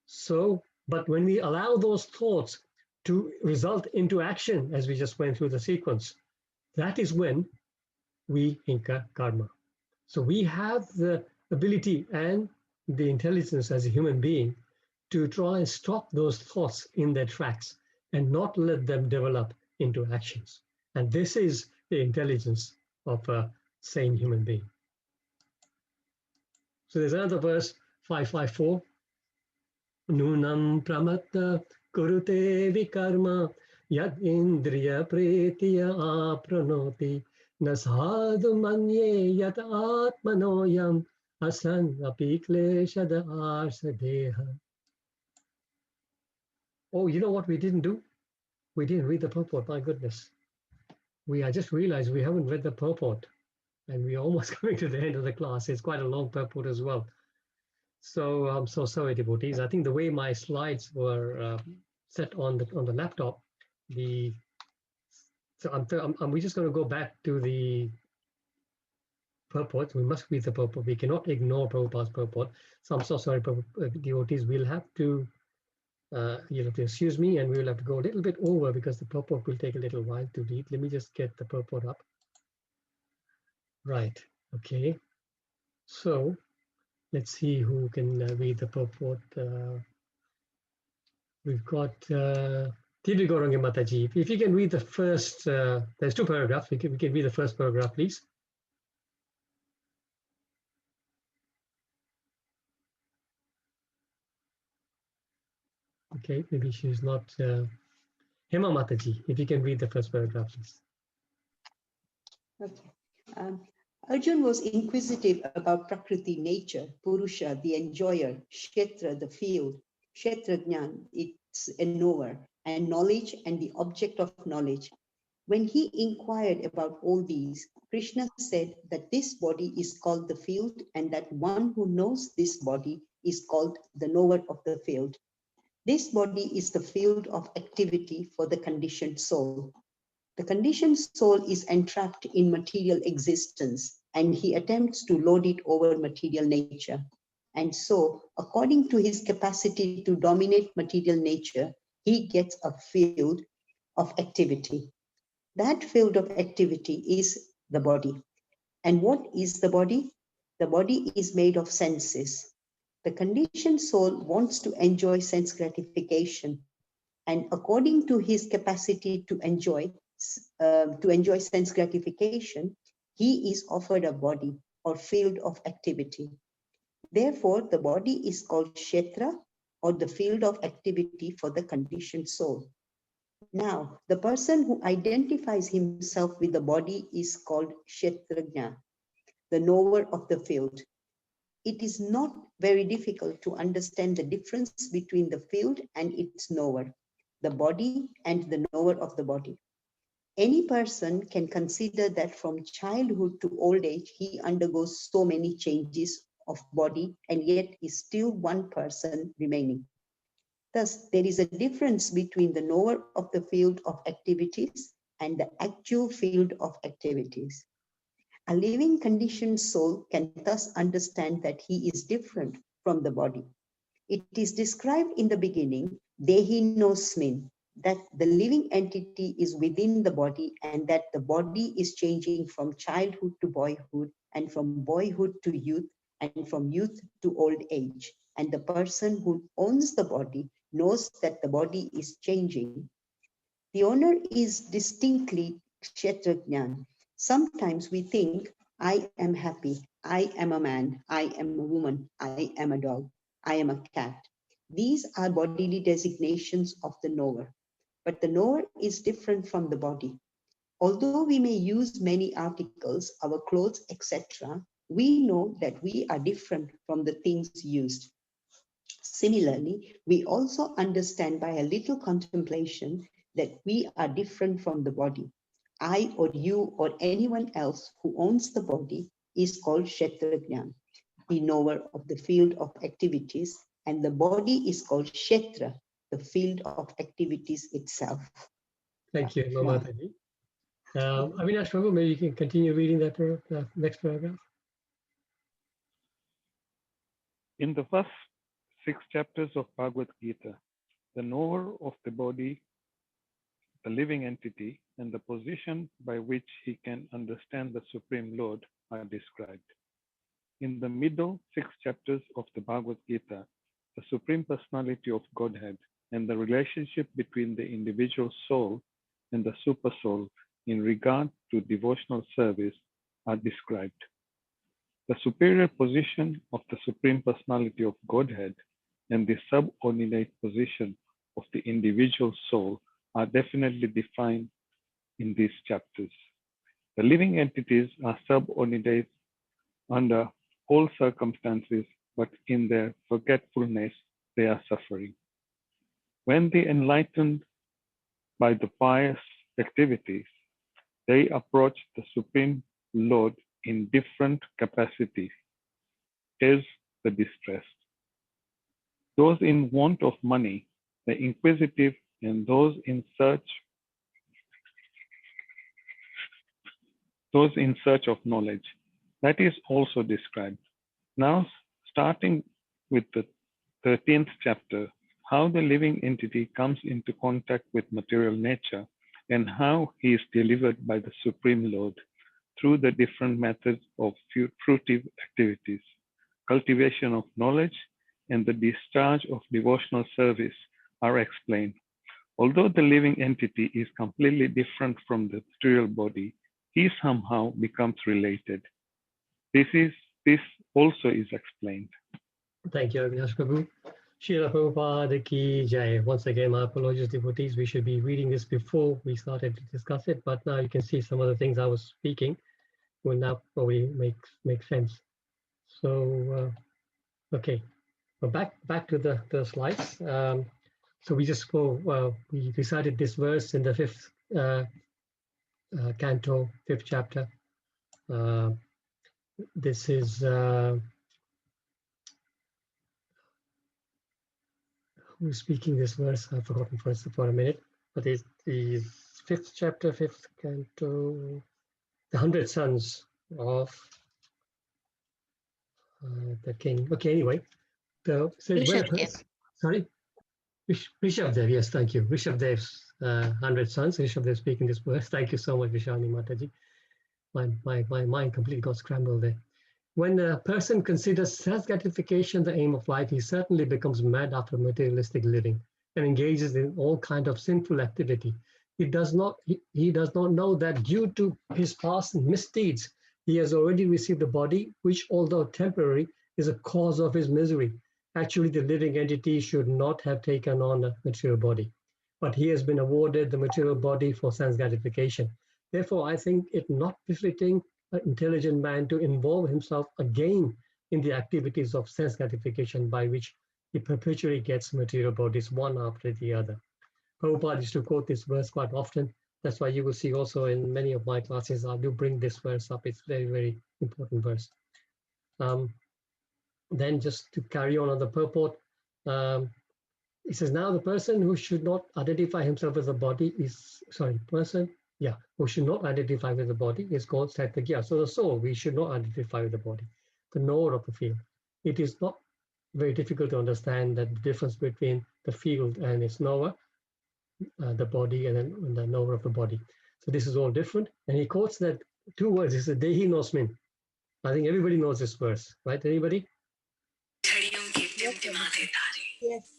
So, but when we allow those thoughts to result into action, as we just went through the sequence, that is when we incur karma. So we have the ability and the intelligence as a human being to try and stop those thoughts in their tracks and not let them develop into actions. And this is the intelligence of a sane human being. So there's another verse, 554. Nunam pramatta kurute vikarma yad indriya pretiya apranoti nasadu manye yat atmanoyam asan api kleshada arsadeha. Oh, you know what we didn't do? We didn't read the purport, my goodness. I just realized we haven't read the purport, and we're almost coming to the end of the class. It's quite a long purport as well. So I'm so sorry, devotees. I think the way my slides were set on the laptop, we're just going to go back to the purport. We must read the purport. We cannot ignore Prabhupada's purport. So I'm so sorry, devotees. We'll have to, you'll have to excuse me, and we'll have to go a little bit over because the purport will take a little while to read. Let me just get the purport up. Right. Okay. So let's see who can read the purport. We've got Tibi Gorangi Mataji. If you can read the first, there's two paragraphs. We can read the first paragraph, please. Okay, maybe she's not. Hema Mataji, if you can read the first paragraph, please. Okay. Arjun was inquisitive about Prakriti, nature, Purusha, the enjoyer, Kshetra, the field, Kshetrajnan, its a knower, and knowledge and the object of knowledge. When he inquired about all these, Krishna said that this body is called the field and that one who knows this body is called the knower of the field. This body is the field of activity for the conditioned soul. The conditioned soul is entrapped in material existence, and he attempts to load it over material nature. And so, according to his capacity to dominate material nature, he gets a field of activity. That field of activity is the body. And what is the body? The body is made of senses. The conditioned soul wants to enjoy sense gratification. And according to his capacity to enjoy sense gratification, he is offered a body or field of activity. Therefore, the body is called Kshetra, or the field of activity for the conditioned soul. Now, the person who identifies himself with the body is called Kshetrajna, the knower of the field. It is not very difficult to understand the difference between the field and its knower, the body and the knower of the body. Any person can consider that from childhood to old age, he undergoes so many changes of body and yet is still one person remaining. Thus, there is a difference between the knower of the field of activities and the actual field of activities. A living conditioned soul can thus understand that he is different from the body. It is described in the beginning, Dehinosmin, that the living entity is within the body and that the body is changing from childhood to boyhood and from boyhood to youth and from youth to old age. and the person who owns the body knows that the body is changing. The owner is distinctly Kshetrajnan. Sometimes we think, I am happy, I am a man, I am a woman, I am a dog, I am a cat. These are bodily designations of the knower. But the knower is different from the body. Although we may use many articles, our clothes, etc., we know that we are different from the things used. Similarly, we also understand by a little contemplation that we are different from the body. I or you or anyone else who owns the body is called Kshetrajnan, the knower of the field of activities, and the body is called Kshetra, the field of activities itself. Thank you, Mamataji. Avinash Prabhu, maybe you can continue reading that next paragraph. In the first 6 chapters of Bhagavad Gita, the knower of the body, the living entity, and the position by which he can understand the Supreme Lord are described. In the middle 6 chapters of the Bhagavad Gita, the Supreme Personality of Godhead and the relationship between the individual soul and the super soul in regard to devotional service are described. The superior position of the Supreme Personality of Godhead and the subordinate position of the individual soul are definitely defined in these chapters. The living entities are subordinate under all circumstances, but in their forgetfulness, they are suffering. When they enlightened by the pious activities, they approach the Supreme Lord in different capacities, as the distressed. Those in want of money, the inquisitive, and those in search of knowledge. That is also described. Now, starting with the 13th chapter, how the living entity comes into contact with material nature and how he is delivered by the Supreme Lord through the different methods of fruitive activities, cultivation of knowledge, and the discharge of devotional service are explained. Although the living entity is completely different from the material body, he somehow becomes related. This also is explained. Thank you, Avinash Prabhu. Srila Prabhupada Ki Jai. Once again, my apologies, devotees. We should be reading this before we started to discuss it, but now you can see some of the things I was speaking will now probably make sense. So, okay, well, back to the slides. So we just we recited this verse in the 5th canto, 5th chapter. This is who's speaking this verse? I've forgotten for a minute, but it's the 5th chapter, 5th canto, the 100 sons of the king. Okay, anyway, so says when a person, sorry, Rishabdev, yes, thank you. Rishabdev's 100 sons. Rishabdev speaking this verse. Thank you so much, Vishani Mataji. My mind completely got scrambled there. When a person considers self-gratification the aim of life, he certainly becomes mad after materialistic living and engages in all kind of sinful activity. He does not know that due to his past misdeeds, he has already received a body which, although temporary, is a cause of his misery. Actually, the living entity should not have taken on a material body, but he has been awarded the material body for sense gratification. Therefore, I think it not befitting an intelligent man to involve himself again in the activities of sense gratification by which he perpetually gets material bodies one after the other. Prabhupada used to quote this verse quite often. That's why you will see also in many of my classes, I do bring this verse up. It's very, very important verse. Then just to carry on the purport, it says, now the person who should not identify himself as a body is, who should not identify with the body is called Sattagya. So the soul, we should not identify with the body, the knower of the field. It is not very difficult to understand that the difference between the field and its knower, the body, and then the knower of the body. So this is all different. And he quotes that 2 words. It's a Dehi Nosmin. I think everybody knows this verse, right? Anybody? Yes.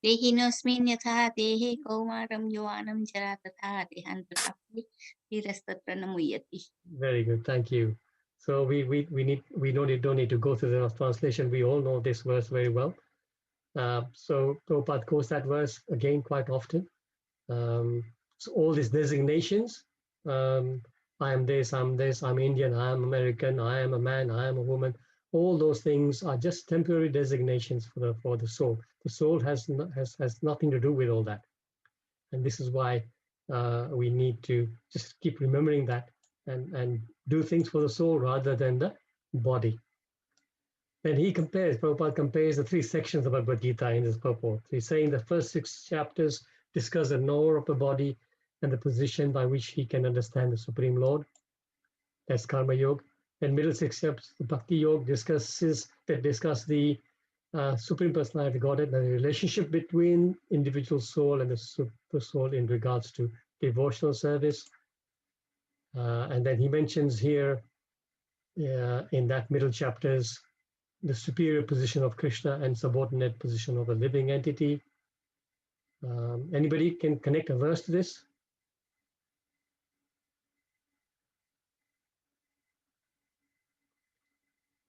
Dehinosmin yatha dehe kaumaram yoanam jara tatha dehantatapti hirastatra namuyati. Very good, thank you. So we don't need to go through the translation. We all know this verse very well. So Prabhupada quotes that verse again quite often. So all these designations, I am this, I'm Indian, I am American, I am a man, I am a woman. All those things are just temporary designations for the soul. The soul has nothing to do with all that, and this is why we need to just keep remembering that and do things for the soul rather than the body. And Prabhupada compares the three sections of Bhagavad Gita in this purport. He's saying the first 6 chapters discuss the knower of the body and the position by which he can understand the Supreme Lord. That's Karma Yoga. And middle 6 chapters, the Bhakti Yoga discuss the Supreme Personality of Godhead and the relationship between individual soul and the super soul in regards to devotional service. And then he mentions here in that middle chapters the superior position of Krishna and subordinate position of a living entity. Anybody can connect a verse to this?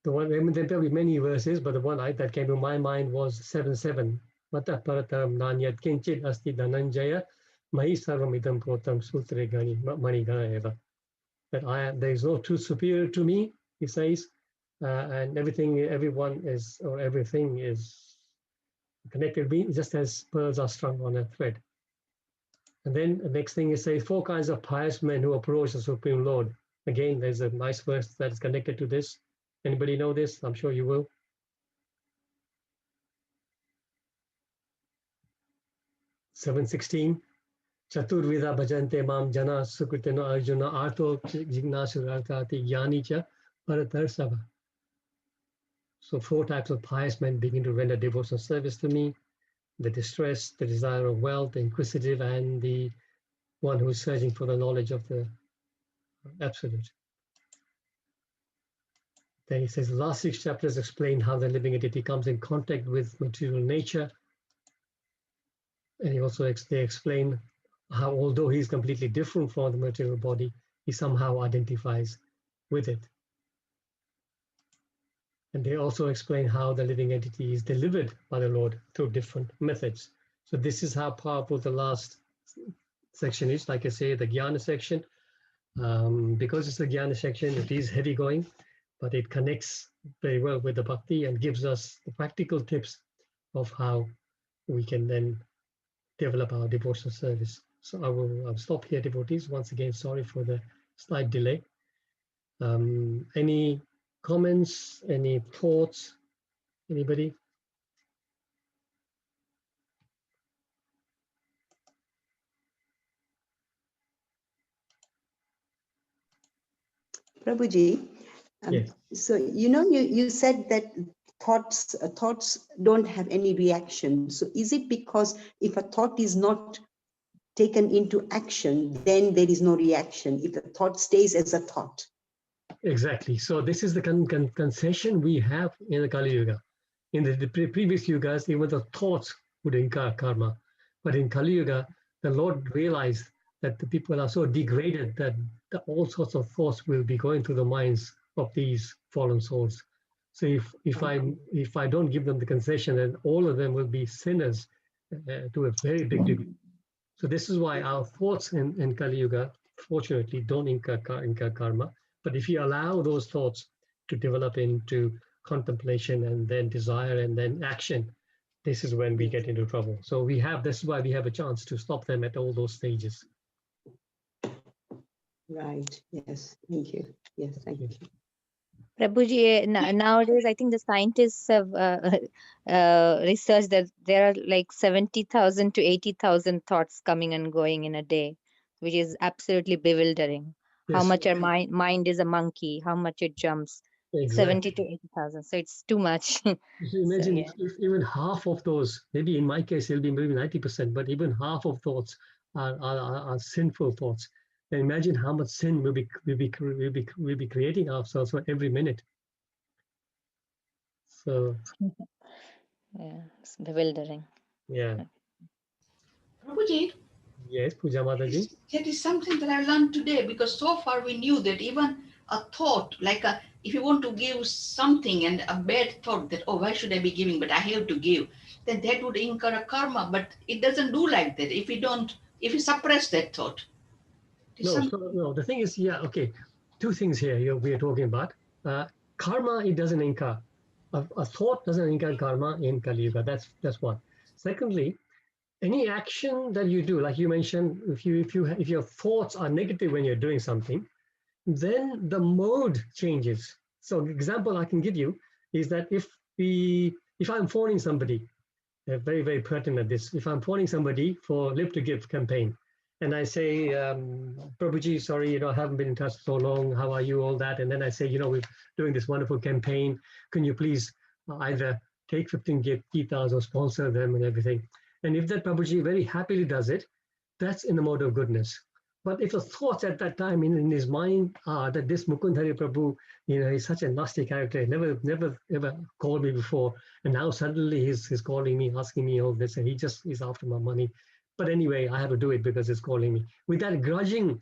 The one, I mean, there will be many verses, but the one that came to my mind was 7:7. Mata parataram nanyat kinchit asti dhananjaya mahi sarvam idam protam sutre gani manigana eva. That there is no truth superior to me, he says, and everything is connected to me, just as pearls are strung on a thread. And then the next thing is say 4 kinds of pious men who approach the Supreme Lord. Again, there's a nice verse that is connected to this. Anybody know this? I'm sure you will. 7:16. Chaturvida bhajante mam jana sukriteno arjuna arto jignasu arkati jnani cha paratarsava. So 4 types of pious men begin to render devotional service to me: the distressed, the desire of wealth, the inquisitive, and the one who is searching for the knowledge of the Absolute. Then he says the last 6 chapters explain how the living entity comes in contact with material nature. And they explain how, although he's completely different from the material body, he somehow identifies with it. And they also explain how the living entity is delivered by the Lord through different methods. So this is how powerful the last section is. Like I say, the Jnana section, because it's the Jnana section, it is heavy going, but it connects very well with the Bhakti and gives us the practical tips of how we can then develop our devotional service. So I'll stop here, devotees. Once again, sorry for the slight delay. Any comments, any thoughts? Anybody? Prabhuji, Yes. so you said that thoughts don't have any reaction. So is it because if a thought is not taken into action, then there is no reaction, if the thought stays as a thought? Exactly. So this is the concession we have in the Kali Yuga. In the previous yugas, even the thoughts would incur karma. But in Kali Yuga, the Lord realized that the people are so degraded that all sorts of thoughts will be going through the minds of these fallen souls. So if I don't give them the concession, then all of them will be sinners to a very big degree. So this is why our thoughts in Kali Yuga, fortunately, don't incur karma. But if you allow those thoughts to develop into contemplation and then desire and then action, this is when we get into trouble. So this is why we have a chance to stop them at all those stages. Right. Yes. Thank you. Yes. Thank you. Prabhuji, nowadays I think the scientists have researched that there are like 70,000 to 80,000 thoughts coming and going in a day, which is absolutely bewildering. How Yes. much our mind is a monkey, how much it jumps. Exactly. 70 to 80,000. So it's too much. If you imagine yeah. if even half of those, maybe in my case it'll be maybe 90%, but even half of thoughts are sinful thoughts. Then imagine how much sin we'll be creating ourselves for every minute. So Yeah, it's bewildering. Yeah. Prabhuji, Yes, Puja Mataji. that is something that I learned today, because so far we knew that even a thought, like if you want to give something and a bad thought that, oh, why should I be giving, but I have to give, then that would incur a karma. But it doesn't do like that if you suppress that thought. No, the thing is, yeah, okay. Two things here we are talking about. Karma, it doesn't incur. A thought doesn't incur karma in Kali Yuga. That's one. Secondly, any action that you do, like you mentioned, if your thoughts are negative when you're doing something, then the mode changes. So example I can give you is that if I'm phoning somebody, very, very pertinent this, if I'm phoning somebody for Live to Give campaign, and I say, Prabhuji, sorry, I haven't been in touch so long, how are you, all that, and then I say, we're doing this wonderful campaign, can you please either take 15 Gitas or sponsor them and everything. And if that Prabhuji very happily does it, that's in the mode of goodness. But if the thoughts at that time in his mind are that this Mukund Hari Prabhu, he's such a nasty character, never ever called me before, and now suddenly he's calling me, asking me all this, and he just is after my money. But anyway, I have to do it because he's calling me. With that grudging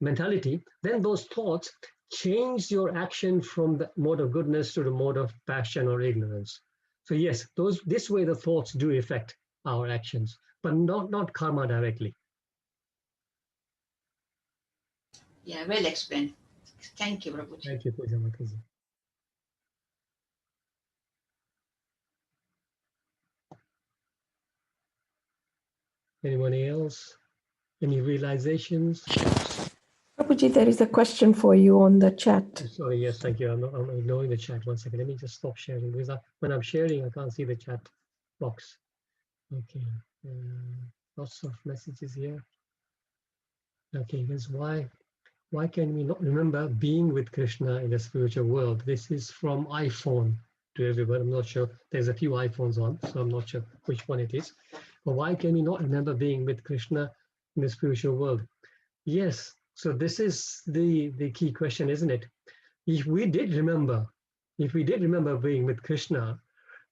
mentality, then those thoughts change your action from the mode of goodness to the mode of passion or ignorance. So yes, this way the thoughts do affect our actions, but not karma directly. Yeah, well explained. Thank you, Prabhuji. Thank you, Puja Mataji. Anyone else? Any realizations? Prabhuji, there is a question for you on the chat. Sorry, yes, thank you. I'm ignoring the chat. 1 second. Let me just stop sharing because when I'm sharing, I can't see the chat box. Okay. Lots of messages here. Okay, here's why can we not remember being with Krishna in the spiritual world? This is from iPhone to everyone. I'm not sure. There's a few iPhones on, so I'm not sure which one it is. But why can we not remember being with Krishna in the spiritual world? Yes, so this is the key question, isn't it? If we did remember being with Krishna,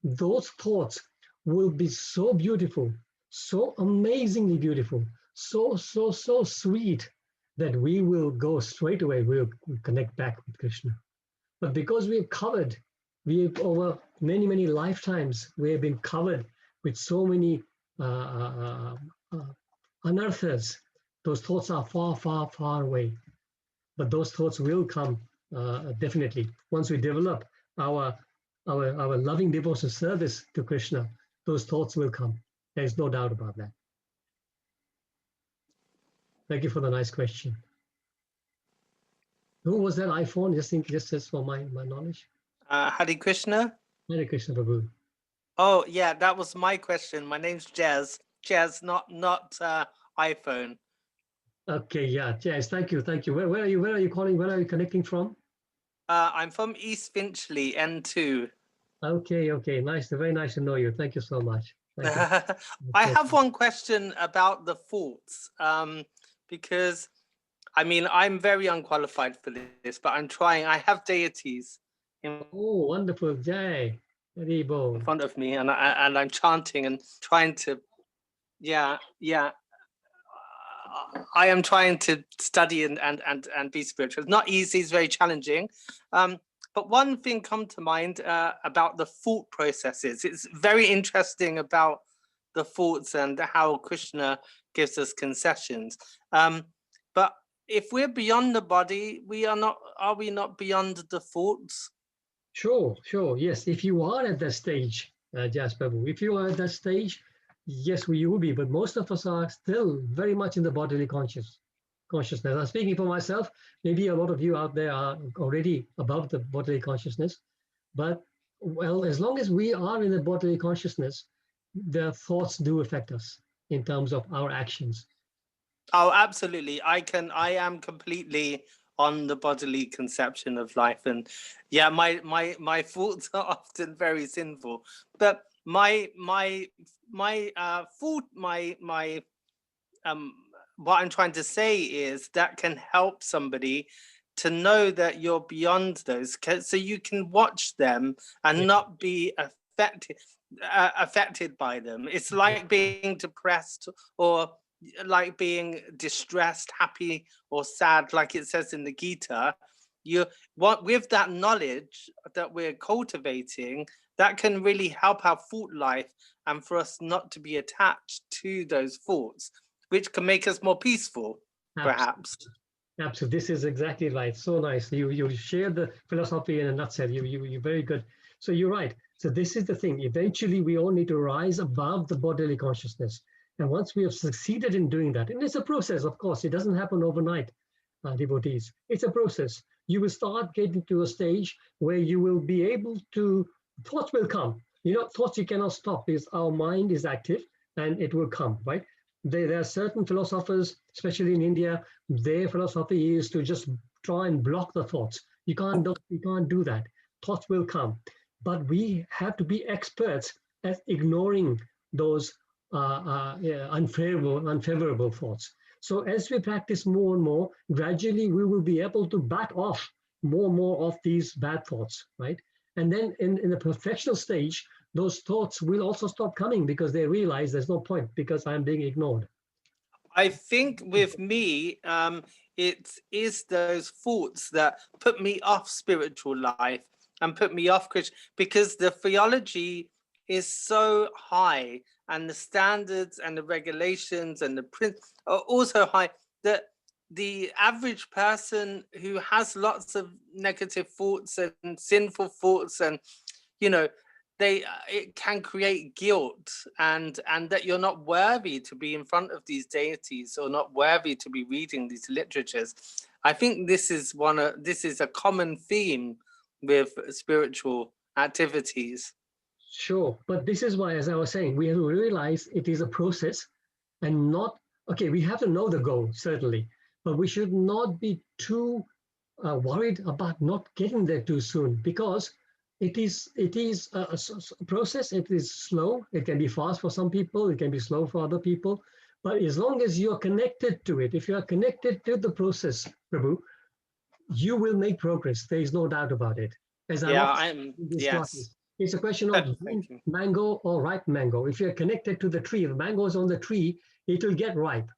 those thoughts will be so beautiful, so amazingly beautiful, so sweet that we will go straight away, we'll connect back with Krishna. But because we've over many lifetimes, we have been covered with so many anarthas. Those thoughts are far away. But those thoughts will come definitely once we develop our loving devotional service to Krishna. Those thoughts will come. There's no doubt about that. Thank you for the nice question. Who was that iPhone? Just for my knowledge. Hare Krishna. Hare Krishna, Prabhu. Oh yeah, that was my question. My name's Jez. Jez, not iPhone. Okay, yeah, Jez. Thank you. Where are you? Where are you calling? Where are you connecting from? I'm from East Finchley, N2. Okay. Nice. Very nice to know you. Thank you so much. Thank you. I have one question about the thoughts, because I mean, I'm very unqualified for this, but I'm trying. I have deities in wonderful, Jai. in front of me, and I'm chanting and trying to, I am trying to study and be spiritual. It's not easy. It's very challenging. But one thing come to mind about the thought processes. It's very interesting about the thoughts and how Krishna gives us concessions. But if we're beyond the body, are we not beyond the thoughts? Sure. Yes, if you are at that stage, Jasper, if you are at that stage, yes, we will be. But most of us are still very much in the bodily consciousness. I'm speaking for myself. Maybe a lot of you out there are already above the bodily consciousness. But well, as long as we are in the bodily consciousness, the thoughts do affect us in terms of our actions. Oh, absolutely. I am completely on the bodily conception of life, and yeah, my thoughts are often very sinful. But what I'm trying to say is that can help somebody to know that you're beyond those, so you can watch them and not be affected. affected by them. It's like being depressed or like being distressed, happy or sad, like it says in the Gita. With that knowledge that we're cultivating, that can really help our thought life and for us not to be attached to those thoughts, which can make us more peaceful, perhaps. Absolutely. This is exactly right. So nice. You share the philosophy in a nutshell. You're very good. So you're right. So this is the thing. Eventually, we all need to rise above the bodily consciousness. And once we have succeeded in doing that, and it's a process, of course, it doesn't happen overnight, devotees. It's a process. You will start getting to a stage where you will be able to, thoughts will come. Thoughts you cannot stop because our mind is active and it will come, right? There are certain philosophers, especially in India, their philosophy is to just try and block the thoughts. You can't do that. Thoughts will come. But we have to be experts at ignoring those unfavorable thoughts. So as we practice more and more, gradually we will be able to back off more and more of these bad thoughts, right? And then in the perfectional stage, those thoughts will also stop coming because they realize there's no point because I'm being ignored. I think with me, it is those thoughts that put me off spiritual life and put me off Christian, because the theology is so high and the standards and the regulations and the principles are also high that the average person who has lots of negative thoughts and sinful thoughts and, it can create guilt and that you're not worthy to be in front of these deities or not worthy to be reading these literatures. I think this is a common theme with spiritual activities. Sure, but this is why, as I was saying, we have to realize it is a process and not, okay, we have to know the goal, certainly, but we should not be too worried about not getting there too soon because it is a process. It is slow. It can be fast for some people. It can be slow for other people. But as long as you're connected to it, if you are connected to the process, Prabhu, you will make progress. There is no doubt about it. As Yes. It's a question of mango or ripe mango. If you're connected to the tree, if the mango is on the tree, it will get ripe.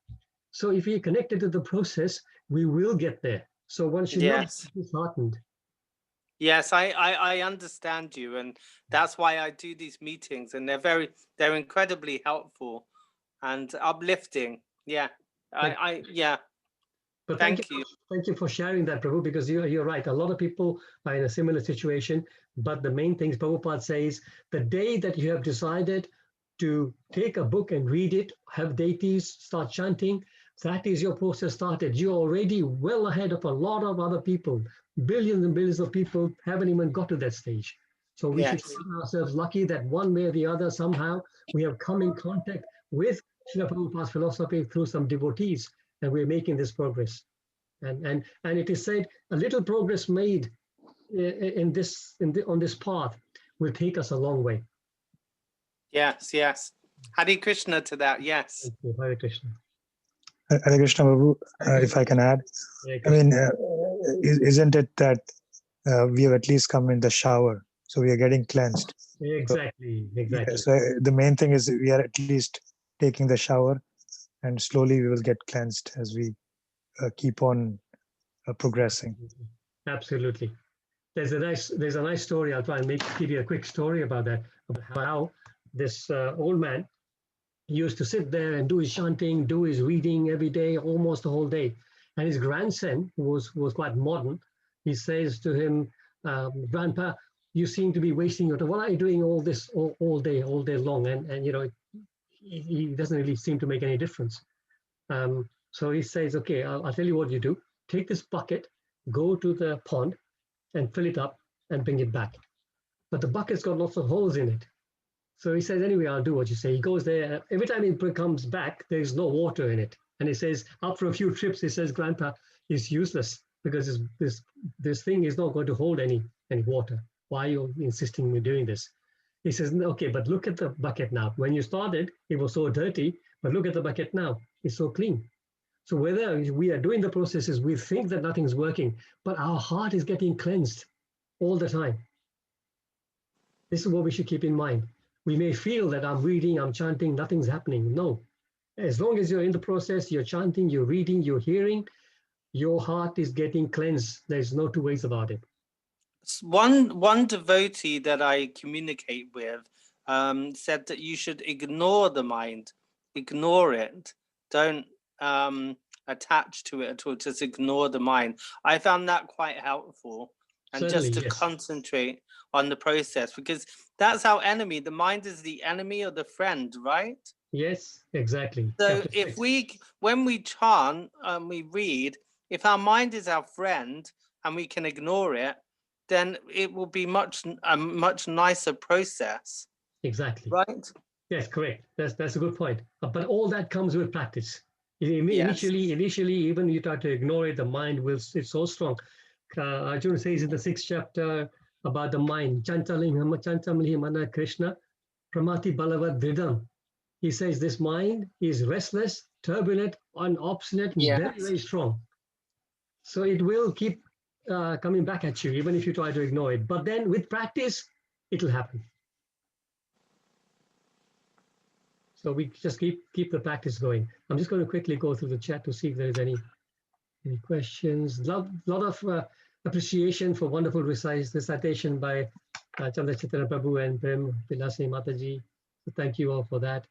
So if you're connected to the process, we will get there. So one should not be disheartened. Yes, I understand you, and that's why I do these meetings, and they're incredibly helpful and uplifting. Yeah, But thank you. Thank you for sharing that, Prabhu, because you're right. A lot of people are in a similar situation, but the main thing Prabhupada says, the day that you have decided to take a book and read it, have deities, start chanting, that is your process started. You're already well ahead of a lot of other people. Billions and billions of people haven't even got to that stage. So we should consider ourselves lucky that one way or the other, somehow, we have come in contact with Srila Prabhupada's philosophy through some devotees, and we're making this progress. And it is said a little progress made on this path will take us a long way. Yes. Hare Krishna to that. Yes. Thank you. Hare Krishna. Hare Krishna, Prabhu, if I can add, I mean, isn't it that we have at least come in the shower, so we are getting cleansed? Exactly. So the main thing is we are at least taking the shower, and slowly we will get cleansed as we keep on progressing. Absolutely. There's a nice story. I'll try and give you a quick story about that, about how this old man used to sit there and do his chanting, do his reading every day, almost the whole day. And his grandson, who was quite modern, he says to him, Grandpa, you seem to be wasting your time. What are you doing all this all day long? And he doesn't really seem to make any difference. So he says, okay, I'll tell you what you do. Take this bucket, go to the pond and fill it up and bring it back. But the bucket's got lots of holes in it. So he says, anyway, I'll do what you say. He goes there. Every time he comes back, there's no water in it. And he says, after a few trips, he says, Grandpa, it's useless because this thing is not going to hold any water. Why are you insisting on doing this? He says, okay, but look at the bucket now. When you started, it was so dirty, but look at the bucket now. It's so clean. So whether we are doing the processes, we think that nothing's working, but our heart is getting cleansed all the time. This is what we should keep in mind. We may feel that I'm reading, I'm chanting, nothing's happening. No. As long as you're in the process, you're chanting, you're reading, you're hearing, your heart is getting cleansed. There's no two ways about it. One devotee that I communicate with said that you should ignore the mind, ignore it. Don't attach to it at all, just ignore the mind. I found that quite helpful. And Certainly, just to yes. concentrate on the process, because that's our enemy. The mind is the enemy or the friend, right? Yes, exactly. So Chapter if 6. when we chant and we read, if our mind is our friend and we can ignore it, then it will be a much nicer process. Exactly. Right? Yes, correct. That's a good point. But all that comes with practice. Yes. Initially, even you try to ignore it, the mind it's so strong. Arjuna says in the 6th chapter about the mind, Chantamali Mana Krishna, Pramati Balavad Dridam. He says this mind is restless, turbulent, obstinate, and very, very strong. So it will keep coming back at you, even if you try to ignore it. But then with practice, it'll happen. So we just keep the practice going. I'm just going to quickly go through the chat to see if there's any questions. Lot of appreciation for wonderful recitation by Chandra Chaitanya Prabhu and Prem Pilasi Mataji. So thank you all for that.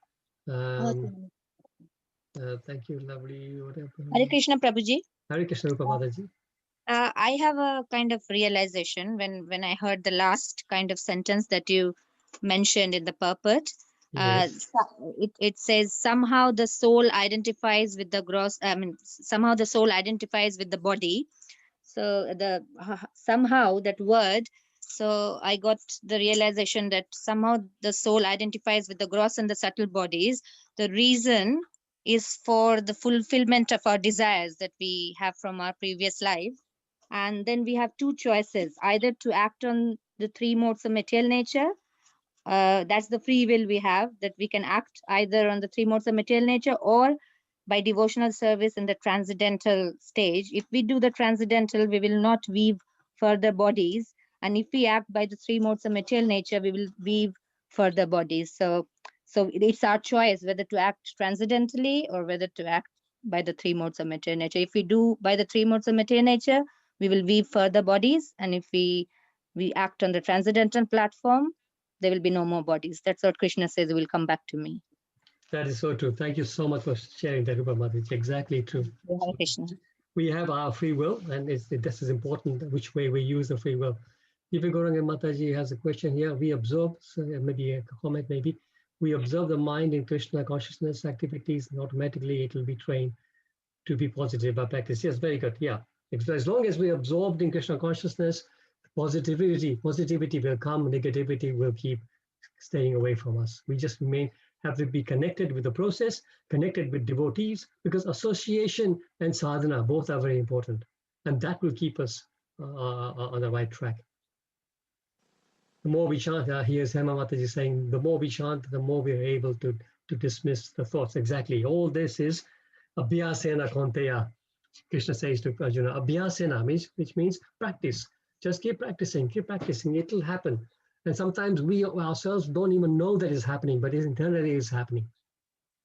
Thank you, lovely. Hare Krishna, Prabhuji. Hare Krishna, Rupa Mataji. I have a kind of realization when I heard the last kind of sentence that you mentioned in the purport. Yes. It says somehow the soul identifies with the somehow the soul identifies with the body. So the somehow, that word, so I got the realization that somehow the soul identifies with the gross and the subtle bodies. The reason is for the fulfillment of our desires that we have from our previous life. And then we have two choices, either to act on the three modes of material nature. That's the free will we have, that we can act either on the three modes of material nature or by devotional service in the transcendental stage. If we do the transcendental, we will not weave further bodies. And if we act by the three modes of material nature, we will weave further bodies. So it's our choice whether to act transcendentally or whether to act by the three modes of material nature. If we do by the three modes of material nature, we will weave further bodies. And if we act on the transcendental platform, there will be no more bodies. That's what Krishna says, will come back to me. That is so true. Thank you so much for sharing that, Rupa Mataji. Exactly true. Hare Krishna. We have our free will, and this is important, which way we use the free will. Diva Gauranga Mataji has a question here. We observe, so maybe a comment maybe, we observe the mind in Krishna consciousness activities, and automatically it will be trained to be positive by practice. Yes, very good. Yeah. As long as we absorbed in Krishna consciousness, positivity will come, negativity will keep staying away from us. We just have to be connected with the process, connected with devotees, because association and sadhana both are very important, and that will keep us on the right track. The more we chant, here's Hema Mataji saying, the more we chant, the more we are able to dismiss the thoughts. Exactly. All this is abhyasena konteya. Krishna says to Arjuna, abhyasena, which means practice. Just keep practicing, it will happen. And sometimes we ourselves don't even know that it's happening, but internally it's happening.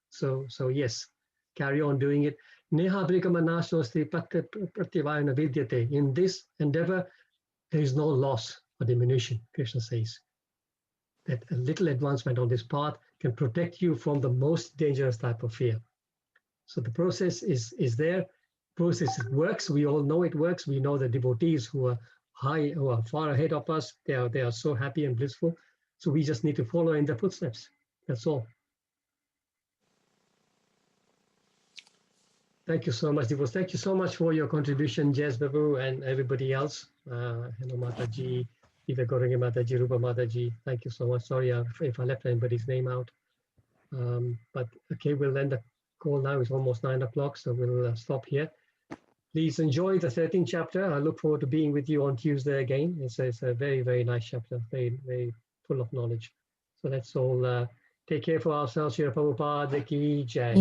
So yes, carry on doing it. Neha brikamanasnosti pratyavayana vidyate. In this endeavor, there is no loss or diminution, Krishna says. That a little advancement on this path can protect you from the most dangerous type of fear. So the process is there. Process works. We all know it works. We know the devotees who are far ahead of us, they are so happy and blissful. So we just need to follow in their footsteps. That's all. Thank you so much, devotees. Thank you so much for your contribution, Jez Babu and everybody else. Hello, Mataji, Diva Gauranga Mataji, Rupa Mataji. Thank you so much. Sorry if I left anybody's name out. But okay, we'll end the call now. It's almost 9 o'clock, so we'll stop here. Please enjoy the 13th chapter. I look forward to being with you on Tuesday again. It's a very, very nice chapter, very, very full of knowledge. So let's all take care for ourselves here. Prabhupada ki jai.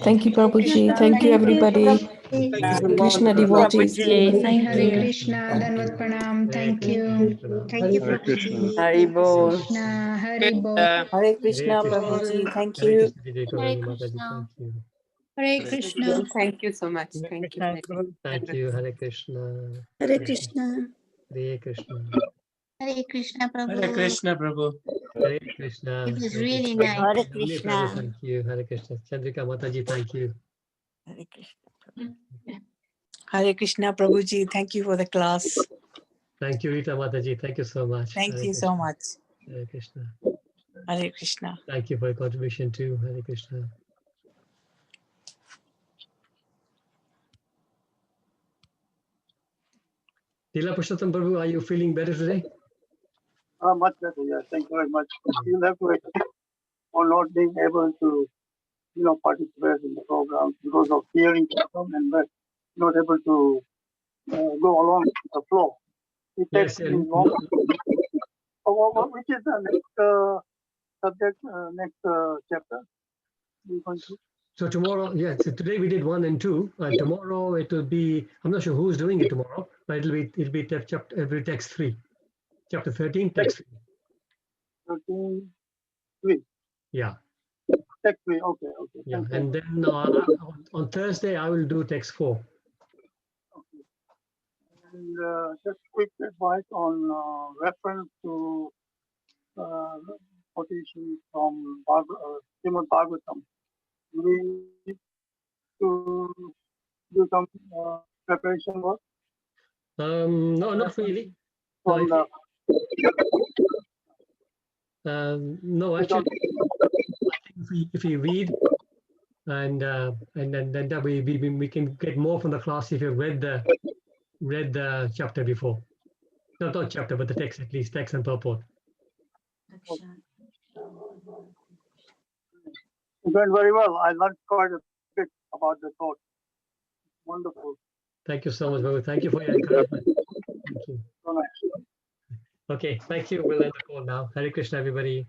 Thank you, Prabhuji. Thank you, everybody. Krishna devotees. Thank Hare you. Krishna, Danvat Pranam. Thank you. Thank you, Hare Prabhuji. Krishna. Hari Bol. Krishna, Hare Bol. Hare Krishna, Prabhuji. Thank Hare you. Krishna, Vivek Gaurani Mataji. Thank you. Hare Krishna. Thank you so much. Thank you. Thank you. Hare Krishna. Hare Krishna. Hare Krishna. Hare Krishna, Prabhu. Hare Krishna, Prabhu. Hare Krishna. It was Hare really Krishna. nice. Hare Navneet Prabhu, Krishna. thank you. Hare Krishna. Chandrika Mataji, thank you. Hare Krishna. Hare Krishna, Prabhuji. Thank you for the class. Thank you, Rita Mataji. Thank you so much. Thank Hare you Krishna. so much. Hare Krishna. Hare Krishna. Thank you for your contribution too. Hare Krishna. Tila Pushottam Prabhu, are you feeling better today? Much better, yeah. Thank you very much. You have to accept for not being able to, participate in the program because of hearing problem and but not able to go along with the flow. It takes Yes, me and long. Which is the next subject, next chapter? We're going to- so tomorrow, yes, so today we did 1 and 2, and tomorrow it will be, I'm not sure who's doing it tomorrow, but it'll be chapter, every text 3. Chapter 13, text 3. 13, Yeah. text 3, okay. Yeah, Thank you. and then on Thursday I will do text 4. And just quick advice on reference to quotation from Srimad Bhagavatam. We need to do some preparation work. No, not really. From No, the no, actually, I think if we read and then that we can get more from the class if you've read the chapter before. No, not chapter, but the text at least, text and purport. it went very well. I learned quite a bit about the thought. Wonderful. Thank you so much, Babu. Thank you for your encouragement. Thank you. So nice. Okay, thank you. We'll end the call now. Hare Krishna, everybody.